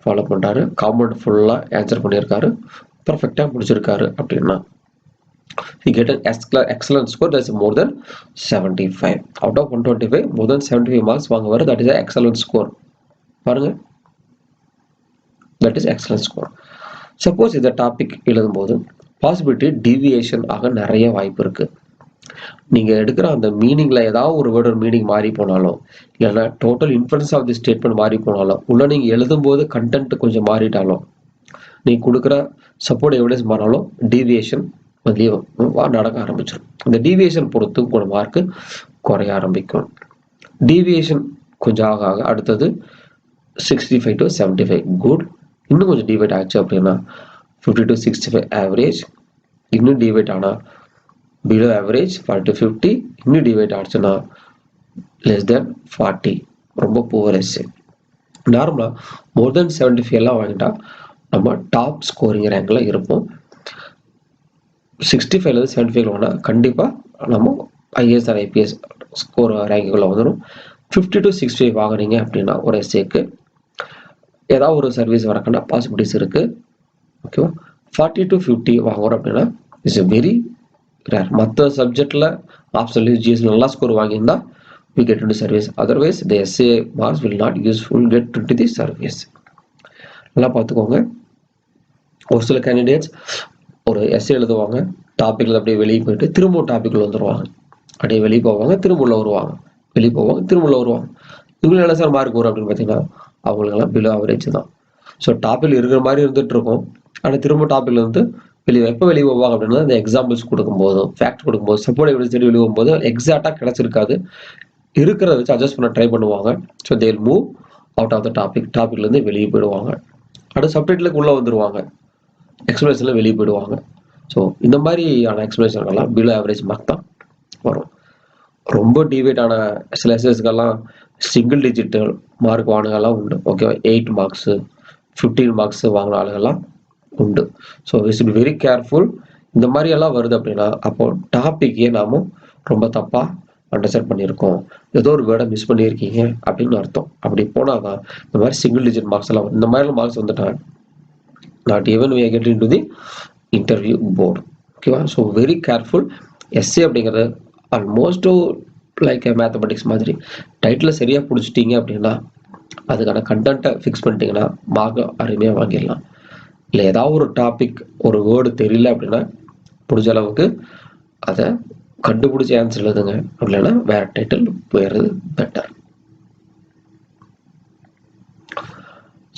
ஃபாலோ பண்ணுறாரு, காம்பவுண்ட் ஃபுல்லாக ஆன்சர் பண்ணியிருக்காரு, பர்ஃபெக்டாக முடிச்சிருக்காரு அப்படின்னா You get an excellent score that's more than 75. Out of 125, more than 75 marks வாங்குவாரு. That is an excellent score. பாருங்க, that is excellent score. Suppose இந்த டாபிக் எழுதும்போது பாசிபிலிட்டி டீவியேஷன் ஆக நிறைய வாய்ப்பு இருக்கு. நீங்க எடுக்கிற அந்த மீனிங்ல ஏதாவது ஒரு வேர்டு மீனிங் மாறி போனாலும், இல்லைன்னா total inference of the statement மாறி போனாலும், உள்ள நீங்க எழுதும்போது கண்டென்ட் கொஞ்சம் மாறிட்டாலும், நீங்க கொடுக்குற சப்போர்ட் எவிடன்ஸ் மாறினாலும் டீவியேஷன் நடக்க ஆரம்பிச்சிடும். இந்த டீவியேஷன் பொறுத்து உங்களோட மார்க்கு குறைய ஆரம்பிக்கும். டீவியேஷன் கொஞ்சம் ஆக ஆக அடுத்தது 65 to 75 குட். இன்னும் கொஞ்சம் டிவைட் ஆச்சு அப்படின்னா 50 to 65 ஆவரேஜ். இன்னும் டிவைட் ஆனா below average 40 to 50. இன்னும் டிவைட் ஆச்சுன்னா less than 40, ரொம்ப புவர் எஸ்ஏ. நார்மலா மோர் தென் 75 எல்லாம் வாங்கிட்டா நம்ம டாப் ஸ்கோரிங் ரேங்க்ல இருப்போம். 65ல இருந்து 75 வாங்கினா கண்டிப்பா நம்ம ஐஏஎஸ் ஆர் ஐபிஎஸ் ஸ்கோர் ரேங்குக்குள்ள வந்துடும். 50 to 65 வாங்குறீங்க அப்படின்னா ஒரு எஸ்ஏக்கு ஏதாவது ஒரு சர்வீஸ் வரக்குன்னா பாசிபிலிட்டிஸ் இருக்கு. ஓகேவா? 40 to 50 வாங்குறோம் அப்படின்னா இட்ஸ் வெரி ரேர். மற்ற சப்ஜெக்ட்ல ஆப்ஷன்ல ஜிஎஸ் நல்லா score வாங்கியிருந்தா we get into service. Otherwise the essay marks will not useful get into the service. நல்லா பார்த்துக்கோங்க. ஒரு சில கேண்டிடேட்ஸ் ஒரு எஸ்ஏ எழுதுவாங்க, டாபிக்ல அப்படியே வெளியே போயிட்டு திரும்ப டாபிக்ல வந்துருவாங்க. அப்படியே வெளியே போவாங்க, திரும்ப உள்ள வருவாங்க, வெளியே போவாங்க, திரும்ப உள்ள வருவாங்க. இவங்களுக்கு என்ன சார் மார்க் வரும் அப்படின்னு பார்த்தீங்கன்னா அவங்களுக்கெல்லாம் பிலோ ஆவரேஜ் தான். ஸோ டாபிக்ல இருக்கிற மாதிரி இருந்துட்டு இருக்கும். ஆனால் திரும்ப டாபிக்ல இருந்து எப்போ வெளியே போவாங்க அப்படின்னா இந்த எக்ஸாம்பிள்ஸ் கொடுக்கும்போதும் ஃபேக்ட் கொடுக்கும்போது சப்போர்ட் எவிடன்ஸ் தேடி வெளியே போகும்போது எக்ஸாக்டா கிடைச்சிருக்காது. இருக்கிறத வச்சு அட்ஜஸ்ட் பண்ண ட்ரை பண்ணுவாங்க. ஸோ தேல் மூவ் அவுட் ஆஃப் த டாபிக்ல இருந்து வெளியே போயிடுவாங்க. அடுத்த சப்ஜெக்ட்ல உள்ள வந்துருவாங்க, எக்ஸ்பிளேஷன்ல வெளியே போயிடுவாங்க. ஸோ இந்த மாதிரியான எக்ஸ்பிளேஷன்கெல்லாம் பிலோ ஆவரேஜ் மார்க் தான் வரும். ரொம்ப டிவைட் ஆன சில எஸ்எஸ்க்கெல்லாம் சிங்கிள் டிஜிட் மார்க் வாங்கினதெல்லாம் உண்டு. ஓகேவா? 8 மார்க்ஸ் 15 மார்க்ஸ் வாங்கின ஆளுகள்லாம் உண்டு. So we should be very careful. இந்த மாதிரி எல்லாம் வருது அப்படின்னா அப்போ டாபிக்கே நாம ரொம்ப தப்பா அண்டர்ஸ்டாண்ட் பண்ணியிருக்கோம், ஏதோ ஒரு வேர்டை மிஸ் பண்ணியிருக்கீங்க அப்படின்னு அர்த்தம். அப்படி போனாதான் இந்த மாதிரி சிங்கிள் டிஜிட் மார்க்ஸ் எல்லாம் இந்த மாதிரி மார்க்ஸ் வந்துட்டா not even we get into the interview board. ஓகேவா? So very careful. எஸ்ஏ அப்படிங்கிறது ஆல்மோஸ்ட் லைக் மேத்தமெட்டிக்ஸ் மாதிரி டைட்டில் சரியா பிடிச்சிட்டீங்க அப்படின்னா அதுக்கான கண்டென்ட்டை ஃபிக்ஸ் பண்ணிட்டீங்கன்னா மார்க் அருமையாக வாங்கிடலாம். இல்லை ஏதாவது ஒரு டாபிக் ஒரு வேர்டு தெரியல அப்படின்னா பிடிச்ச அளவுக்கு அதை கண்டுபிடிச்சி ஆன்சர் எழுதுங்க. அப்படின்னா வேற டைட்டில் போயிடுறது பெட்டர்.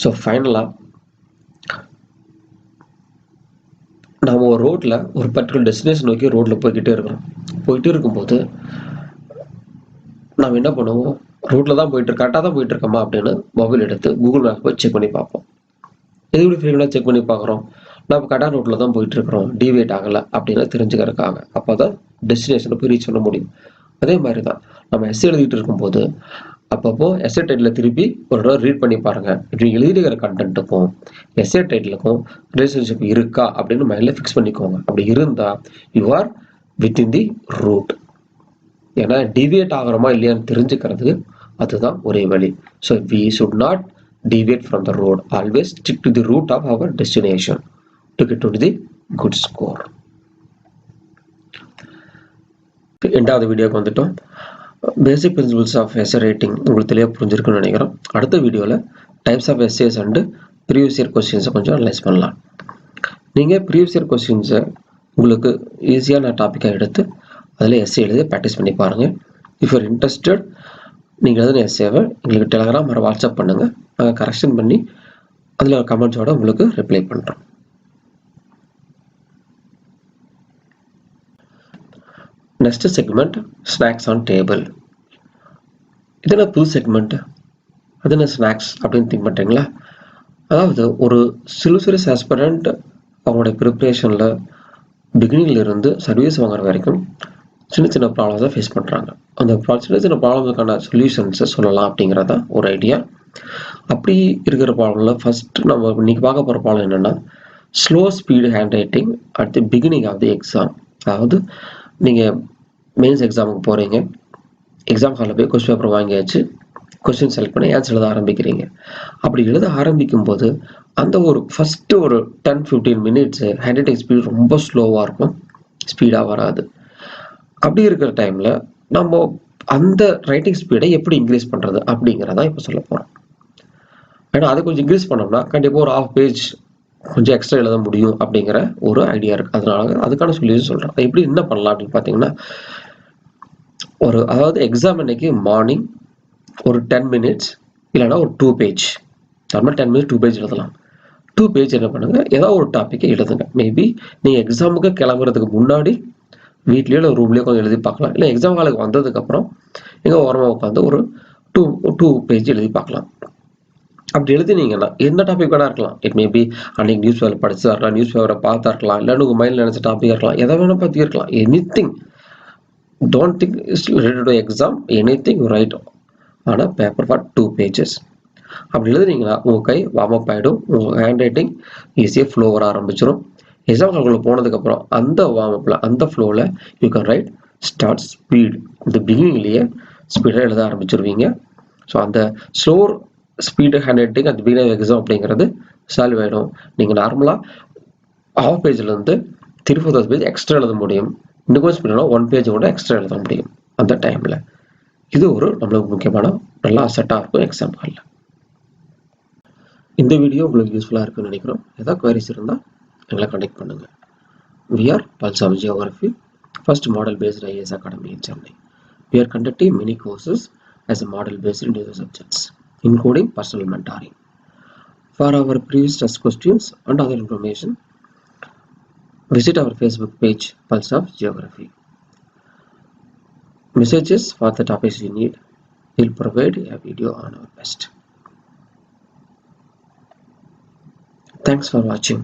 ஸோ ஃபைனலாக நாம் ஒரு ரோட்டில் ஒரு பர்டிகுலர் டெஸ்டினேஷன் நோக்கி ரோட்டில் போயிட்டே இருக்கும்போது நாம் என்ன பண்ணுவோம், ரோட்டில் தான் கரெக்டாக தான் போயிட்டு இருக்கோமா அப்படின்னு மொபைல் எடுத்து கூகுள் மேப் போய் செக் பண்ணி பார்ப்போம். எதுவும் ஃப்ரீகளாக செக் பண்ணி பார்க்குறோம், நம்ம கரெக்டாக ரோட்டில் தான் போயிட்டு இருக்கிறோம், டிவேட் ஆகலை அப்படின்னு தெரிஞ்சுக்கிறதுக்காக. அப்போ தான் டெஸ்டினேஷனை போய் ரீச் பண்ண முடியும். அதே மாதிரி தான் நம்ம எஸ்ஏ எழுதிட்டு இருக்கும்போது அப்பப்போ எஸ்ஏ டைட்டில் திருப்பி ஒரு தடவை ரீட் பண்ணி பாருங்க. இப்படி எழுதிக்கிற கண்டென்ட்டுக்கும் எஸ்ஏ டைட்டிலுக்கும் ரிலேஷன்ஷிப் இருக்கா அப்படின்னு மைண்ட்ல ஃபிக்ஸ் பண்ணிக்கோங்க. அப்படி இருந்தா you are within the route. ஏன்னா டிவியேட் ஆகிறோமா இல்லையான்னு தெரிஞ்சுக்கிறதுக்கு அதுதான் ஒரே வழி. So we should not deviate from the road. Always stick to the route of our destination to get to the good score. ரெண்டாவது வீடியோக்கு வந்துட்டோம். Basic principles of essay writing உங்களுக்கு தெளிவாக புரிஞ்சிருக்குன்னு நினைக்கிறோம். அடுத்த வீடியோவில் types of essays and previous year கொஸ்டின்ஸை கொஞ்சம் அனலைஸ் பண்ணலாம். நீங்கள் ப்ரீவியஸ் இயர் கொஸ்டின்ஸை உங்களுக்கு ஈஸியான டாப்பிக்காக எடுத்து அதில் எஸ்ஏ எழுதி ப்ராக்டிஸ் பண்ணி பாருங்கள். இஃப் யூர் இன்ட்ரெஸ்டட் நீங்கள் எழுதின எஸ்ஏவை எங்களுக்கு டெலகிராம் வர வாட்ஸ்அப் பண்ணுங்கள். நாங்கள் கரெக்ஷன் பண்ணி அதில் ஒரு கமெண்ட்ஸோட உங்களுக்கு ரிப்ளை பண்ணுறோம். Next segment snacks on table. இது என்ன புது செக்மெண்ட், அது என்ன ஸ்நாக்ஸ் அப்படின்னு திங்க் பண்ணுறீங்களா? அதாவது ஒரு சிலுசரிஸ் ஆஸ்பிரண்ட் அவங்களுடைய ப்ரிப்ரேஷனில் பிகினிங்ல இருந்து சர்வீஸ் வாங்குற வரைக்கும் சின்ன சின்ன ப்ராப்ளம்ஸை ஃபேஸ் பண்ணுறாங்க. அந்த சின்ன சின்ன ப்ராப்ளம்ஸுக்கான சொல்யூஷன்ஸை சொல்லலாம் அப்படிங்கிறதான் ஒரு ஐடியா. அப்படி இருக்கிற ப்ராப்ளமில் ஃபர்ஸ்ட் நம்ம இன்னைக்கு பார்க்க போகிற ப்ராப்ளம் என்னென்னா slow speed handwriting at the beginning of the exam. அதாவது நீங்கள் மெயின்ஸ் எக்ஸாமுக்கு போகிறீங்க, எக்ஸாம் ஹாலில் போய் கொஸ்டின் பேப்பர் வாங்கியாச்சு, கொஸ்டின் செலக்ட் பண்ணி ஆன்சர் எழுத ஆரம்பிக்கிறீங்க. அப்படி எழுத ஆரம்பிக்கும் போது அந்த ஒரு ஃபஸ்ட்டு ஒரு 10-15 மினிட்ஸ் ஹேண்ட் ரைட்டிங் ஸ்பீடு ரொம்ப ஸ்லோவாக இருக்கும். ஸ்பீடாக வராது. அப்படி இருக்கிற டைமில் நம்ம அந்த ரைட்டிங் ஸ்பீடை எப்படி இன்க்ரீஸ் பண்ணுறது அப்படிங்கிறத இப்போ சொல்ல போகிறோம். ஏன்னா அதை கொஞ்சம் இன்க்ரீஸ் பண்ணோம்னா கண்டிப்பாக ஒரு ½ பேஜ் கொஞ்சம் எக்ஸ்ட்ரா எழுத முடியும் அப்படிங்கிற ஒரு ஐடியா இருக்குது. அதனால அதுக்கான சொல்யூஷன் சொல்கிறேன். எப்படி என்ன பண்ணலாம் அப்படின்னு பார்த்தீங்கன்னா, அதாவது எக்ஸாம் அன்னைக்கு மார்னிங் ஒரு 10 மினிட்ஸ் இல்லைன்னா ஒரு 2 பேஜ், நார்மல் 10 மினிட்ஸ் 2 பேஜ் எழுதலாம். 2 பேஜ் என்ன பண்ணுங்க, ஏதாவது ஒரு டாப்பிக்கை எழுதுங்க. மேபி நீங்கள் எக்ஸாமுக்கு கிளம்புறதுக்கு முன்னாடி வீட்லேயோ இல்லை ரூம்லேயோ கொஞ்சம் எழுதி பார்க்கலாம். இல்லை எக்ஸாம் ஹாலுக்கு வந்ததுக்கப்புறம் எங்கள் ஓரமாக உட்காந்து ஒரு 2 பேஜ் எழுதி பார்க்கலாம். அப்படி எழுதினீங்கன்னா என்ன டாபிக் வேணா இருக்கலாம். இட் மேபி அன்னைக்கு நியூஸ் பேப்பர் படிச்சதா இருக்கலாம், நியூஸ் பேப்பரை பார்த்தா இருக்கலாம், இல்லைன்னு உங்கள் மைண்டில் நினச்ச டாப்பிக்காக இருக்கலாம், எதை வேணால் பற்றி இருக்கலாம். Any thing, don't think it's related to exam, any thing you right on a paper for 2 pages. அப்படி எழுதுனீங்கன்னா உங்கள் கை வார்ம் அப் ஆகிடும், உங்கள் ஹேண்ட் ரைட்டிங் ஈஸியாக ஃப்ளோ வர ஆரம்பிச்சிடும். எக்ஸாம் ஹாலுக்குள்ள போனதுக்கப்புறம் அந்த வார்ம் அப்பில் அந்த ஃப்ளோவில் you can ride start speed. இந்த பிகினிங்லேயே ஸ்பீடாக எழுத ஆரம்பிச்சிருவீங்க. ஸோ அந்த ஸ்லோர் ஸ்பீடு ஹேண்ட் ரைட்டிங் அந்த பிகினிங் எக்ஸாம் அப்படிங்கிறது சால்வ் ஆகிடும். நீங்கள் நார்மலாக ½ பேஜ்லேருந்து 3/4 பேஜ் எக்ஸ்ட்ரா எழுத முடியும். இன்னும் கொஞ்சம் ஸ்பீடாக 1 பேஜ் கூட எக்ஸ்ட்ரா எழுத முடியும் அந்த டைமில். இது ஒரு நம்மளுக்கு முக்கியமான நல்ல அசட்டாக இருக்கும் எக்ஸாம் ஹாலில். இந்த வீடியோ உங்களுக்கு யூஸ்ஃபுல்லாக இருக்குன்னு நினைக்கிறோம். ஏதாவது குவரிஸ் இருந்தால் எங்களை கான்டெக்ட் பண்ணுங்கள். We are Pulse of Geography, first model-based IAS academy in Chennai. We are conducting many courses as a model-based in other subjects, including personal mentoring. For our previous test questions and other information, visit our Facebook page, Pulse of Geography. Messages for the topics you need. We'll provide a video on our best. Thanks for watching.